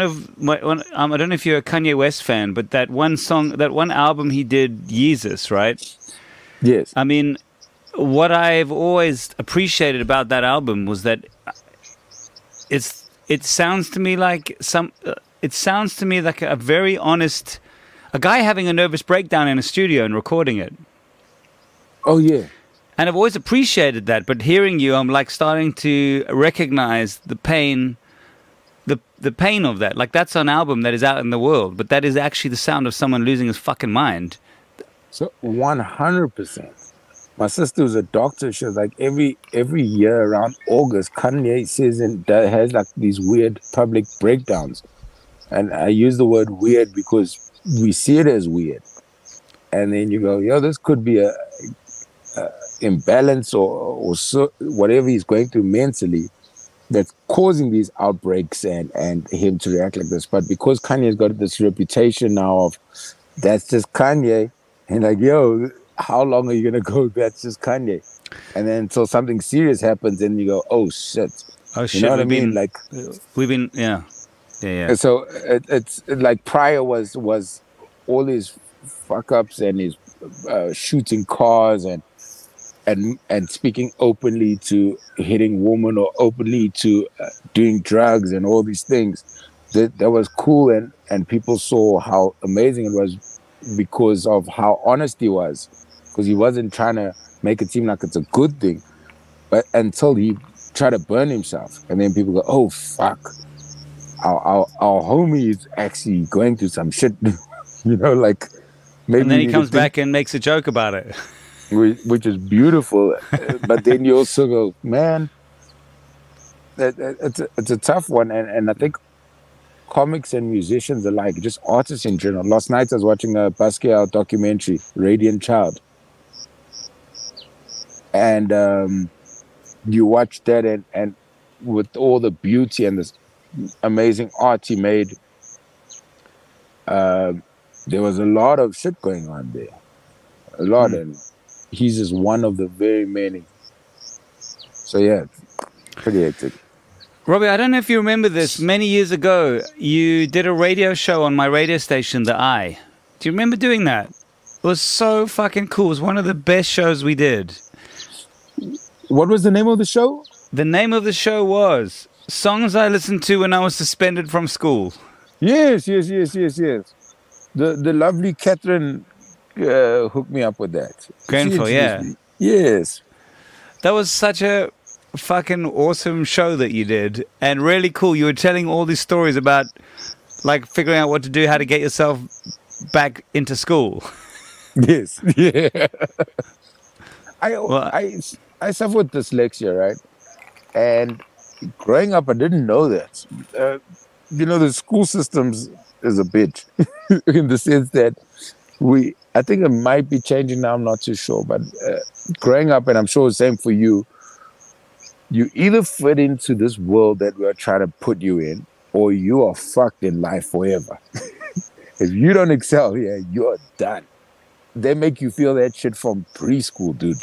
A: don't know if you're a Kanye West fan, but that one album he did, Yeezus, right?
B: Yes.
A: I mean, what I've always appreciated about that album was that it sounds to me like it sounds to me like a very honest, a guy having a nervous breakdown in a studio and recording it.
B: Oh yeah.
A: And I've always appreciated that, but hearing you, I'm like starting to recognize the pain, the pain of that. Like that's an album that is out in the world, but that is actually the sound of someone losing his fucking mind.
B: So 100%. My sister was a doctor. She was like, every year around August, Kanye says and has like these weird public breakdowns. And I use the word weird because we see it as weird. And then you go, yo, this could be a imbalance or so, whatever he's going through mentally that's causing these outbreaks and him to react like this. But because Kanye's got this reputation now of that's just Kanye, and like, yo, how long are you gonna go? That's just Kanye. And then until something serious happens, and you go, oh shit.
A: Oh shit!
B: You know what I mean? Like
A: we've been, yeah.
B: So it's like Pryor was all his fuck ups and his shooting cars and speaking openly to hitting women or openly to doing drugs and all these things. That was cool, and people saw how amazing it was because of how honest he was, because he wasn't trying to make it seem like it's a good thing, but until he tried to burn himself, and then people go, oh fuck, our homie is actually going through some shit. You know, like maybe.
A: And then he comes back and makes a joke about it.
B: Which is beautiful. But then you also go, man, it's a tough one. And I think comics and musicians alike, just artists in general. Last night I was watching a Basquiat documentary, Radiant Child. And you watch that and with all the beauty and this amazing art he made, there was a lot of shit going on there. A lot. And he's just one of the very many. So yeah, pretty hectic.
A: Robby, I don't know if you remember this. Many years ago, you did a radio show on my radio station, The Eye. Do you remember doing that? It was so fucking cool. It was one of the best shows we did.
B: What was the name of the show?
A: The name of the show was Songs I Listened to When I Was Suspended from School.
B: Yes. The lovely Catherine hooked me up with that.
A: Grenfell, yeah.
B: Yes.
A: That was such a fucking awesome show that you did, and really cool. You were telling all these stories about like figuring out what to do, how to get yourself back into school.
B: Yes. Yeah. I suffer with dyslexia, right? And growing up, I didn't know that. You know, the school systems is a bitch in the sense that I think it might be changing now, I'm not too sure, but growing up, and I'm sure the same for you, you either fit into this world that we're trying to put you in, or you are fucked in life forever. If you don't excel here, you're done. They make you feel that shit from preschool, dude.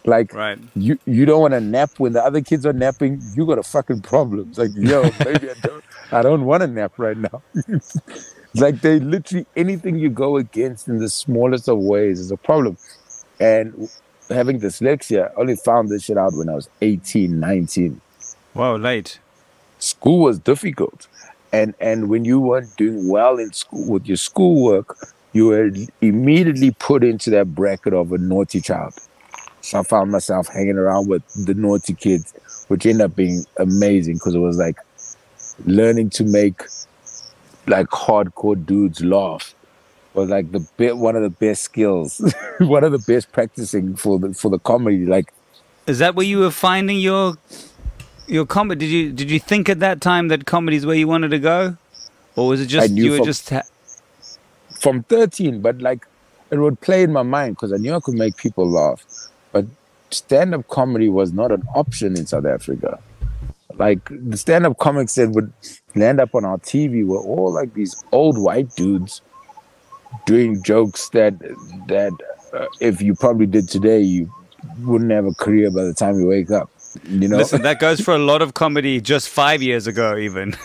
B: Like, right. you don't want to nap when the other kids are napping, you got a fucking problem. It's like, yo, maybe I don't want to nap right now. Like, they literally, anything you go against in the smallest of ways is a problem. And having dyslexia, I only found this shit out when I was 18, 19.
A: Wow, late.
B: School was difficult. And when you weren't doing well in school with your schoolwork, you were immediately put into that bracket of a naughty child. So I found myself hanging around with the naughty kids, which ended up being amazing because it was like learning to make like hardcore dudes laugh was like one of the best skills, one of the best practicing for the comedy. Like,
A: is that where you were finding your comedy? Did you think at that time that comedy is where you wanted to go, or was it just you were just
B: from 13? But like, it would play in my mind because I knew I could make people laugh, but stand-up comedy was not an option in South Africa. Like, the stand-up comics that would land up on our TV were all like these old white dudes doing jokes that if you probably did today, you wouldn't have a career by the time you wake up. You know?
A: Listen, that goes for a lot of comedy just 5 years ago, even.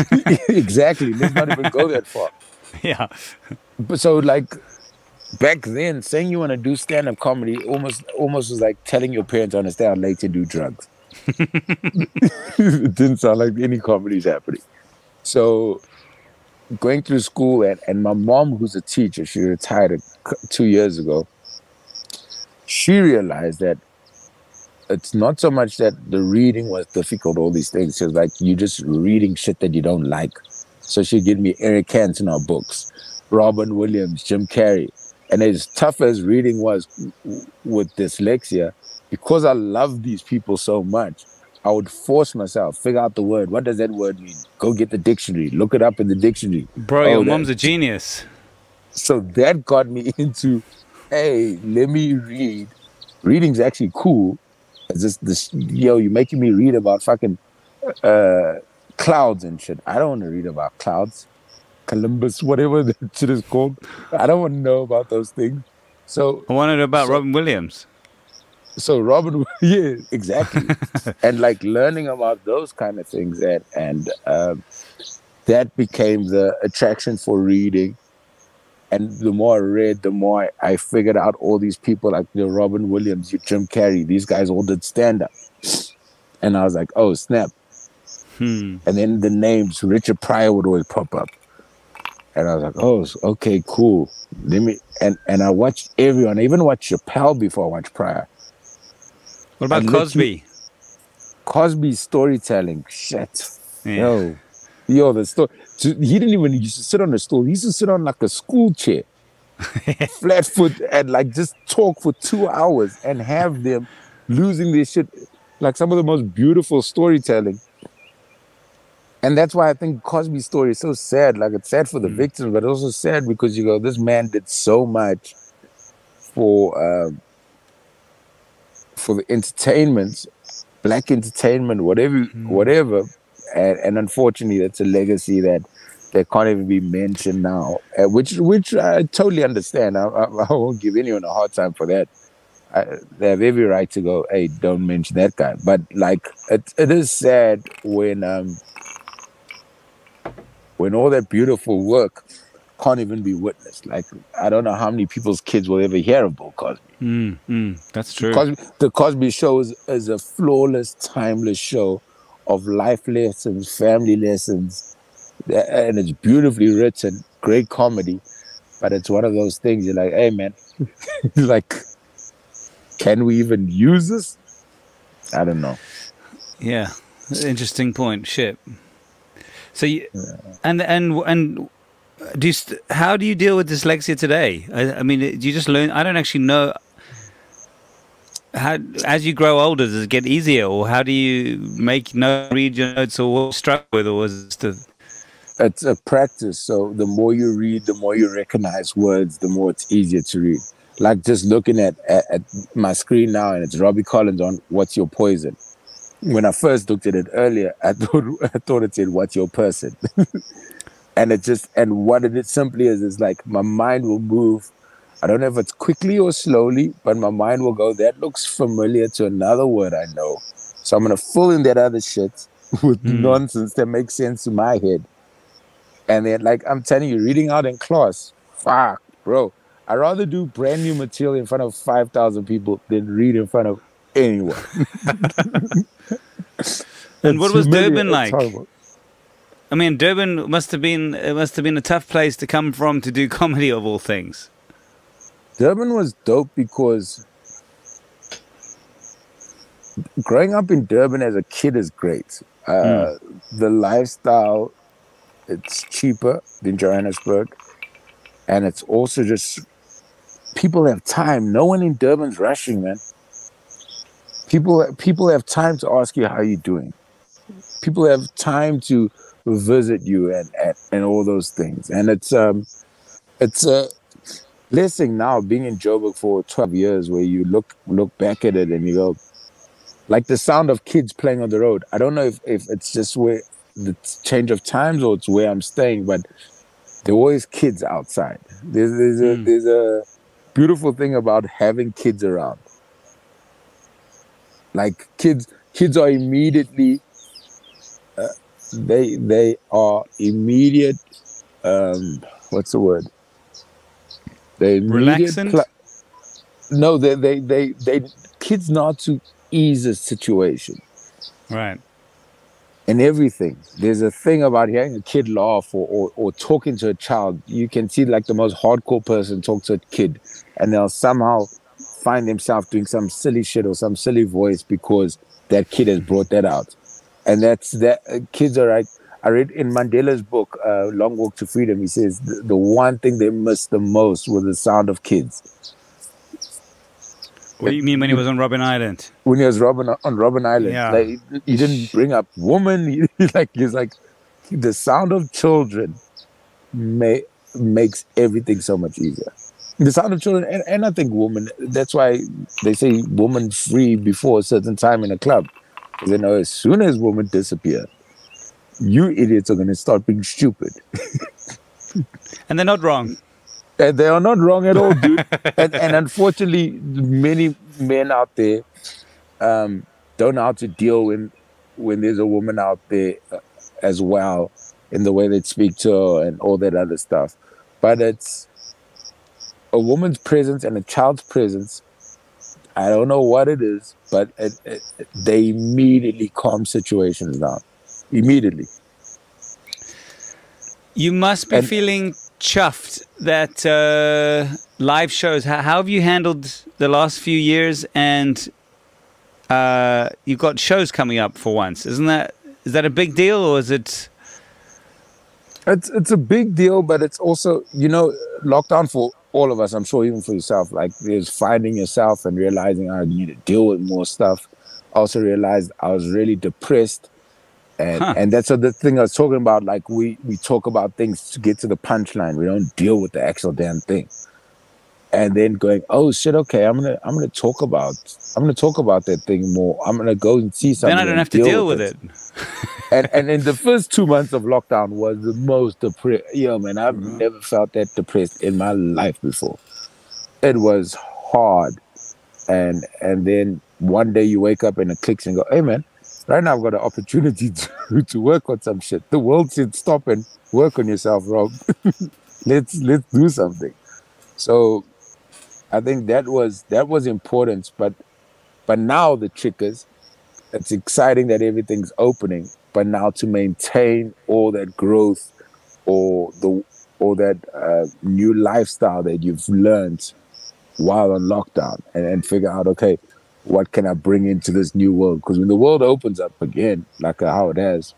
B: Exactly. Let's not even go that far.
A: Yeah.
B: But so, like, back then, saying you want to do stand-up comedy almost was like telling your parents to understand how late to do drugs. It didn't sound like any comedy's happening. So going through school, and my mom, who's a teacher, she retired 2 years ago. She realized that it's not so much that the reading was difficult, all these things. She was like, you just reading shit that you don't like. So she'd give me Eric Cantona books, Robin Williams, Jim Carrey. And as tough as reading was with dyslexia, because I love these people so much, I would force myself, figure out the word. What does that word mean? Go get the dictionary, look it up in the dictionary.
A: Bro, your mom's a genius.
B: So that got me into, hey, let me read. Reading's actually cool. It's just this, you're making me read about fucking clouds and shit. I don't want to read about clouds. Columbus, whatever that shit is called. I don't want to know about those things. So
A: I want to know about Robin Williams.
B: So Robin, yeah, exactly. And like learning about those kind of things, and that became the attraction for reading. And the more I read, the more I figured out all these people like Robin Williams, Jim Carrey, these guys all did stand up. And I was like, oh, snap. And then the names, Richard Pryor would always pop up. And I was like, oh, okay, cool. And I watched everyone. I even watched Chappelle before I watched Pryor.
A: What about Cosby?
B: Cosby's storytelling, shit.
A: Yeah.
B: Yo, the story. He didn't even used to sit on a stool. He used to sit on like a school chair, flat foot, and like just talk for 2 hours and have them losing their shit. Like some of the most beautiful storytelling. And that's why I think Cosby's story is so sad. Like it's sad for the victims, but also sad because you go, this man did so much for the entertainment, black entertainment, whatever. And unfortunately, that's a legacy that can't even be mentioned now, which I totally understand. I won't give anyone a hard time for that. They have every right to go, hey, don't mention that guy. But like, it is sad when all that beautiful work can't even be witnessed. Like, I don't know how many people's kids will ever hear of Bill Cosby.
A: That's true.
B: The Cosby Show is a flawless, timeless show of life lessons, family lessons, and it's beautifully written, great comedy. But it's one of those things you're like, hey, man, like, can we even use this? I don't know.
A: Yeah, interesting point. Shit. So, and do you how do you deal with dyslexia today? I mean, do you just learn? I don't actually know. How, as you grow older, does it get easier, or how do you read your notes, or what struggle with, or was it?
B: It's a practice. So the more you read, the more you recognize words, the more it's easier to read. Like just looking at my screen now, and it's Robby Collins on "What's Your Poison." When I first looked at it earlier, I thought it said "What's your person," and what it simply is like my mind will move. I don't know if it's quickly or slowly, but my mind will go, that looks familiar to another word I know. So I'm going to fill in that other shit with nonsense that makes sense to my head. And then, like, I'm telling you, reading out in class, fuck, bro. I'd rather do brand new material in front of 5,000 people than read in front of anyone.
A: And what was Durban like?
B: Horrible.
A: I mean, Durban must have been a tough place to come from to do comedy of all things.
B: Durban was dope because growing up in Durban as a kid is great. The lifestyle, it's cheaper than Johannesburg. And it's also just, people have time. No one in Durban's rushing, man. People have time to ask you how you're doing. People have time to visit you and all those things. And it's a blessing now being in Joburg for 12 years where you look back at it and you go, like the sound of kids playing on the road. I don't know if it's just where the change of times or it's where I'm staying, but there are always kids outside. There's a beautiful thing about having kids around. Like kids are immediately, they are immediate, what's the word? They
A: relaxing?
B: No, they kids know how to ease a situation.
A: Right.
B: in everything. There's a thing about hearing a kid laugh or talking to a child. You can see like the most hardcore person talk to a kid and they'll somehow find themselves doing some silly shit or some silly voice because that kid has brought that out. And that's that. Kids are like, I read in Mandela's book, Long Walk to Freedom, he says the one thing they missed the most was the sound of kids.
A: What do you mean when he was on Robben Island?
B: When he was on Robben Island,
A: Yeah.
B: like, he didn't bring up woman. He's like the sound of children makes everything so much easier. The sound of children, and I think woman. That's why they say woman free before a certain time in a club. Because they know as soon as women disappear, you idiots are going to start being stupid.
A: And they're not wrong.
B: And they are not wrong at all, dude. and unfortunately, many men out there don't know how to deal when there's a woman out there as well, in the way they speak to her and all that other stuff. But it's a woman's presence and a child's presence. I don't know what it is, but they immediately calm situations down. Immediately.
A: You must be feeling chuffed that live shows. How have you handled the last few years? And you've got shows coming up for once. Is that a big deal, or is it?
B: It's a big deal, but it's also, lockdown for all of us, I'm sure even for yourself, like there's finding yourself and realizing I need to deal with more stuff. I also realized I was really depressed. And that's the thing I was talking about. Like we talk about things to get to the punchline. We don't deal with the actual damn thing. And then going, oh shit, okay, I'm gonna talk about that thing more. I'm gonna go and see something.
A: Then I don't have to deal with it.
B: and in the first 2 months of lockdown was the most depressed. Yo, man, I've never felt that depressed in my life before. It was hard. And then one day you wake up and it clicks and go, hey man, right now I've got an opportunity to work on some shit. The world said stop and work on yourself, Rob. let's do something. So I think that was important. But now the trick is, it's exciting that everything's opening, but now to maintain all that growth or that new lifestyle that you've learned while on lockdown, and figure out, okay, what can I bring into this new world? Because when the world opens up again, like how it has,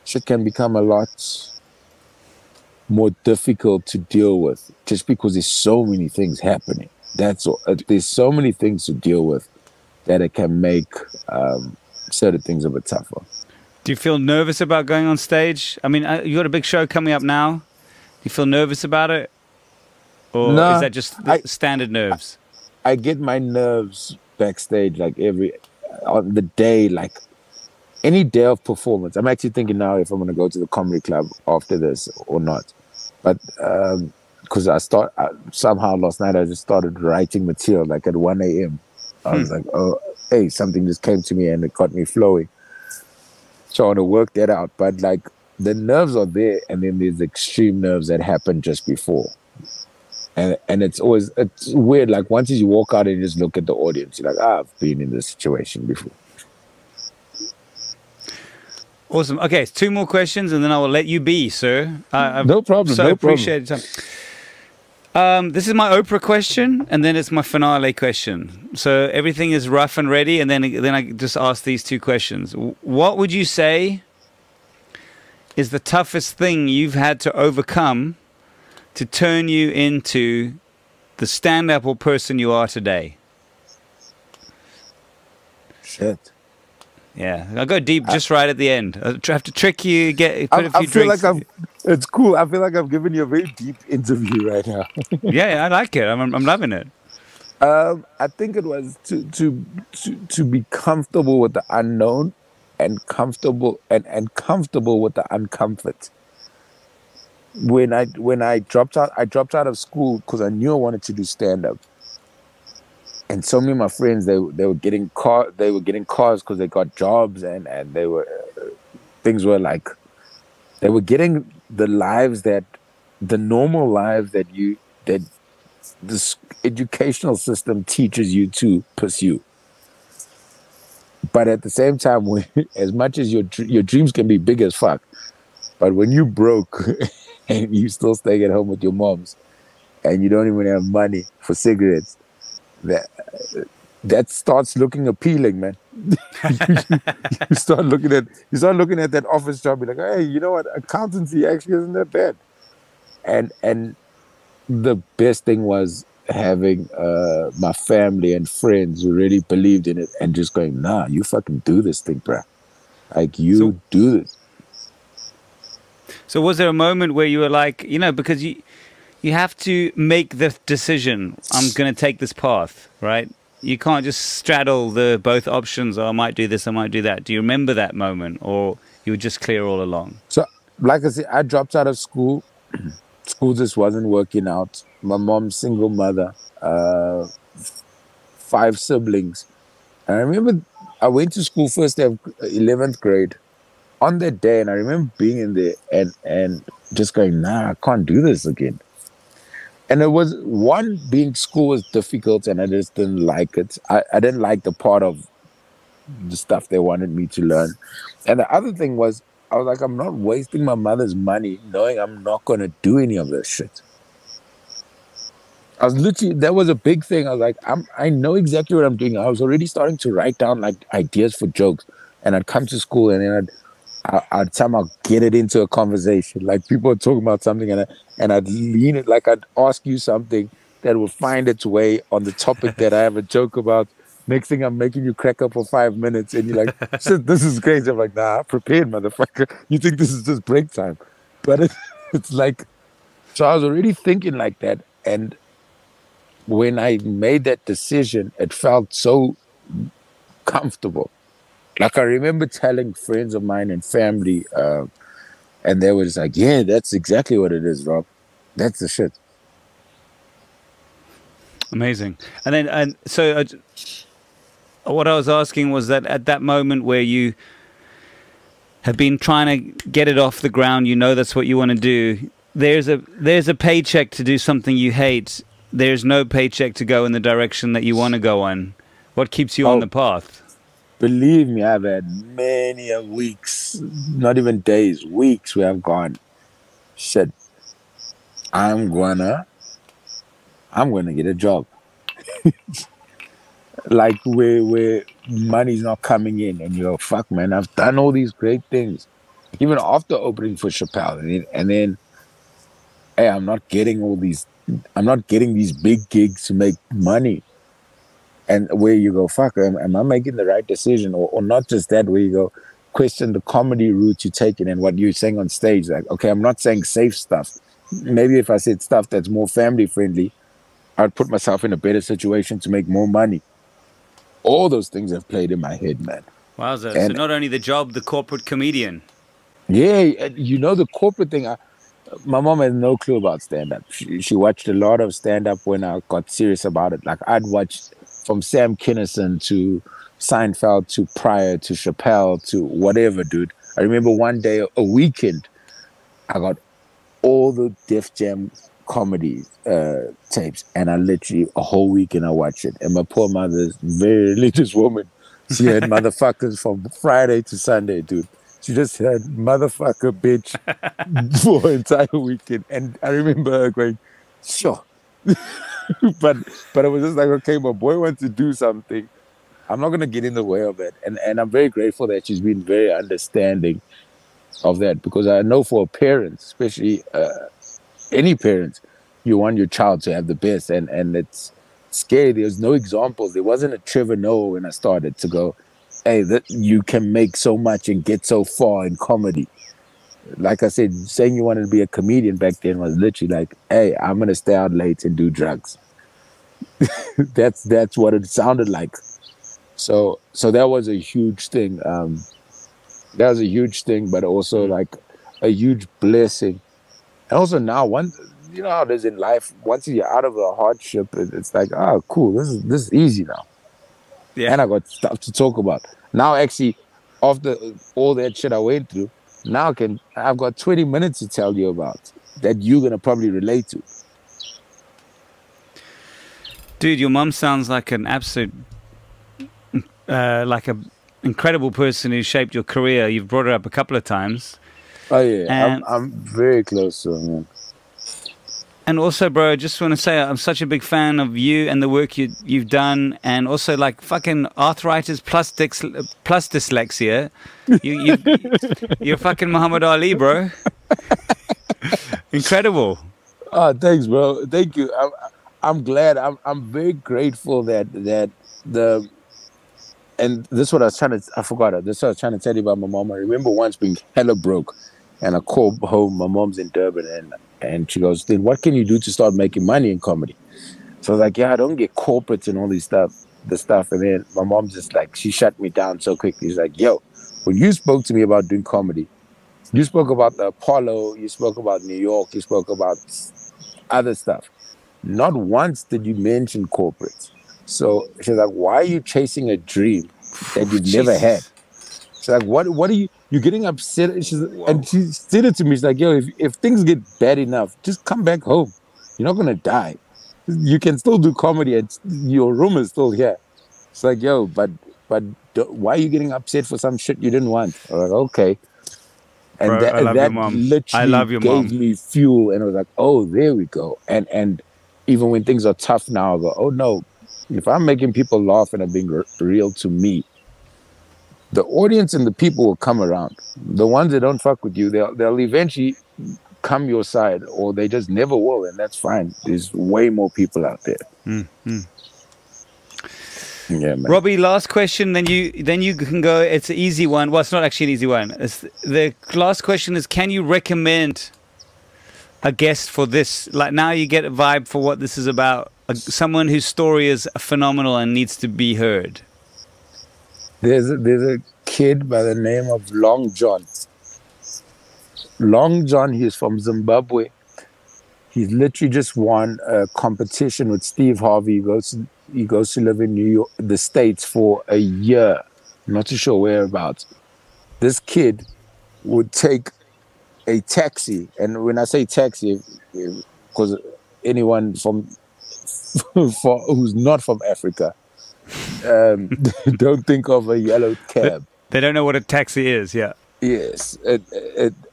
B: shit can become a lot more difficult to deal with, just because there's so many things happening. That's all. There's so many things to deal with that it can make certain things a bit tougher.
A: Do you feel nervous about going on stage? I mean, you got a big show coming up now. Do you feel nervous about it? Or
B: No,
A: is that just the standard nerves?
B: I get my nerves backstage like on the day, like any day of performance. I'm actually thinking now if I'm going to go to the comedy club after this or not. But because somehow last night I just started writing material like at 1 a.m. I was like, oh, hey, something just came to me and it got me flowing. So I want to work that out. But like the nerves are there, and then there's extreme nerves that happen just before. And it's weird. Like once you walk out and you just look at the audience, you're like, I've been in this situation before.
A: Awesome. Okay, 2 more questions, and then I will let you be, sir.
B: No problem.
A: So appreciate it. This is my Oprah question, and then it's my finale question. So everything is rough and ready, and then I just ask these 2 questions. What would you say is the toughest thing you've had to overcome to turn you into the stand-up or person you are today?
B: Shit.
A: Yeah, I'll go deep just right at the end. I have to trick you, put a few drinks.
B: It's cool. I feel like I've given you a very deep interview right now.
A: Yeah, I like it. I'm loving it.
B: I think it was to be comfortable with the unknown and comfortable with the uncomfort. When I dropped out of school because I knew I wanted to do stand-up. And so many of my friends, they were getting cars because they got jobs, and they were things were like they were getting the normal lives that this educational system teaches you to pursue. But at the same time, as much as your dreams can be big as fuck, but when you broke and you still staying at home with your moms and you don't even have money for cigarettes, that starts looking appealing, man. you start looking at that office job, be like, hey, you know what? Accountancy actually isn't that bad. And the best thing was having my family and friends who really believed in it and just going, nah, you fucking do this thing, bruh. Like, you do this.
A: So was there a moment where you were like, because you have to make the decision, I'm going to take this path, right? You can't just straddle the both options, I might do this, I might do that. Do you remember that moment, or you were just clear all along?
B: So, like I said, I dropped out of school. School just wasn't working out. My mom's single mother, 5 siblings. And I remember I went to school first day of 11th grade on that day, and I remember being in there and just going, nah, I can't do this again. And it was, one, being school was difficult and I just didn't like it. I didn't like the part of the stuff they wanted me to learn. And the other thing was, I was like, I'm not wasting my mother's money knowing I'm not going to do any of this shit. I was literally, that was a big thing. I was like, I know exactly what I'm doing. I was already starting to write down like ideas for jokes, and I'd come to school and then I'd somehow get it into a conversation. Like, people are talking about something and I'd lean it, like I'd ask you something that would find its way on the topic that I have a joke about. Next thing, I'm making you crack up for 5 minutes and you're like, shit, this is crazy. I'm like, nah, prepared, motherfucker. You think this is just break time. But it's like, so I was already thinking like that. And when I made that decision, it felt so comfortable. Like, I remember telling friends of mine and family, and they were just like, yeah, that's exactly what it is, Rob. That's the shit.
A: Amazing. And so what I was asking was that at that moment where you have been trying to get it off the ground, that's what you want to do. There's a paycheck to do something you hate. There's no paycheck to go in the direction that you want to go on. What keeps you on the path?
B: Believe me, I've had many weeks, not even days, weeks where I've gone, shit, I'm gonna get a job. Like, where money's not coming in and you go, fuck, man, I've done all these great things. Even after opening for Chappelle, and then hey, I'm not getting these big gigs to make money. And where you go, fuck, am I making the right decision? Or not just that, where you go, question the comedy route you're taking and what you're saying on stage. Like, okay, I'm not saying safe stuff. Maybe if I said stuff that's more family friendly, I'd put myself in a better situation to make more money. All those things have played in my head, man.
A: Wowza. So not only the job, the corporate comedian.
B: Yeah, the corporate thing, my mom had no clue about stand-up. She watched a lot of stand-up when I got serious about it. Like, I'd watched from Sam Kinison to Seinfeld to Pryor to Chappelle to whatever, dude. I remember one day, a weekend, I got all the Def Jam comedy tapes, and I literally, a whole weekend I watched it. And my poor mother's a very religious woman. She had motherfuckers from Friday to Sunday, dude. She just had motherfucker bitch for an entire weekend. And I remember her going, sure. but it was just like, okay, my boy wants to do something. I'm not going to get in the way of it. And I'm very grateful that she's been very understanding of that, because I know for parents, especially any parents, you want your child to have the best. And it's scary. There's no examples. There wasn't a Trevor Noah when I started to go, hey, that you can make so much and get so far in comedy. Like I said, saying you wanted to be a comedian back then was literally like, hey, I'm going to stay out late and do drugs. That's what it sounded like. So that was a huge thing. That was a huge thing, but also like a huge blessing. And also now, you know how it is in life, once you're out of a hardship, it's like, oh, cool, this is easy now. Yeah. And I got stuff to talk about. Now, actually, after all that shit I went through, now I've got 20 minutes to tell you about that you're going to probably relate to.
A: Dude, your mom sounds like an absolute, like a incredible person who shaped your career. You've brought it up a couple of times.
B: Oh yeah,
A: And,
B: I'm very close to him, man.
A: and also, bro, I just want to say I'm such a big fan of you and the work you've done, and also like fucking arthritis plus dyslexia. You're fucking Muhammad Ali, bro. Incredible.
B: Oh, thanks, bro. Thank you. I'm glad. I'm very grateful that the and this is what I forgot it. This is what I was trying to tell you about my mom. I remember once being hella broke, and I called home. My mom's in Durban, and she goes, "Then what can you do to start making money in comedy?" So I was like, "Yeah, I don't get corporates and all the stuff." And then my mom just like, she shut me down so quickly. She's like, "Yo, when you spoke to me about doing comedy, you spoke about the Apollo, you spoke about New York, you spoke about other stuff. Not once did you mention corporates." So she's like, "Why are you chasing a dream that you've never had?" She's like, what are you're getting upset? And she said it to me. She's like, "Yo, if things get bad enough, just come back home. You're not going to die. You can still do comedy and your room is still here." It's like, "Yo, but why are you getting upset for some shit you didn't want?" I'm like, "Okay." And
A: Bro, I love your mom. I love your
B: literally
A: mom.
B: gave me fuel, and I was like, "Oh, there we go." And even when things are tough now, I go, "Oh no, if I'm making people laugh and I'm being real to me, the audience and the people will come around. The ones that don't fuck with you, they'll eventually come your side, or they just never will, and that's fine. There's way more people out there."
A: Mm-hmm.
B: Yeah, man.
A: Robby, last question, then you can go. It's an easy one. Well, it's not actually an easy one. The last question is, can you recommend a guest for this? Like, now you get a vibe for what this is about. Someone whose story is phenomenal and needs to be heard.
B: There's a kid by the name of Long John. Long John, he's from Zimbabwe. He's literally just won a competition with Steve Harvey. He goes to live in New York, the States, for a year. I'm not too sure whereabouts. This kid would take a taxi, and when I say taxi, because anyone from who's not from Africa, don't think of a yellow cab.
A: They don't know what a taxi is. Yeah.
B: Yes,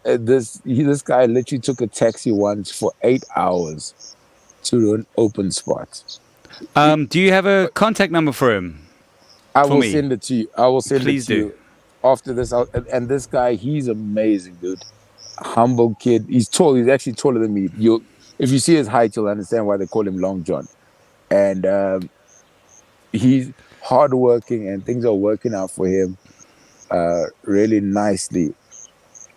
B: this guy literally took a taxi once for 8 hours to an open spot.
A: Do you have a contact number for him?
B: I will send it to you. I will send
A: Please
B: it to you after this. And this guy, he's amazing, dude. Humble kid. He's tall. He's actually taller than me. If you see his height, you'll understand why they call him Long John. And he's hardworking, and things are working out for him really nicely.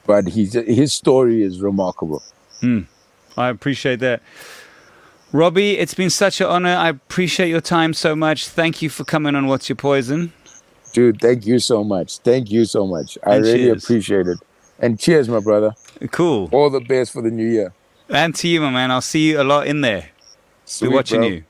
B: But his story is remarkable.
A: I appreciate that. Robby, it's been such an honor. I appreciate your time so much. Thank you for coming on What's Your Poison.
B: Dude, thank you so much. Thank you so much. I really appreciate it. And cheers, my brother.
A: Cool.
B: All the best for the new year.
A: And to you, my man. I'll see you a lot in there.
B: Sweet,
A: Be watching
B: bro.
A: you.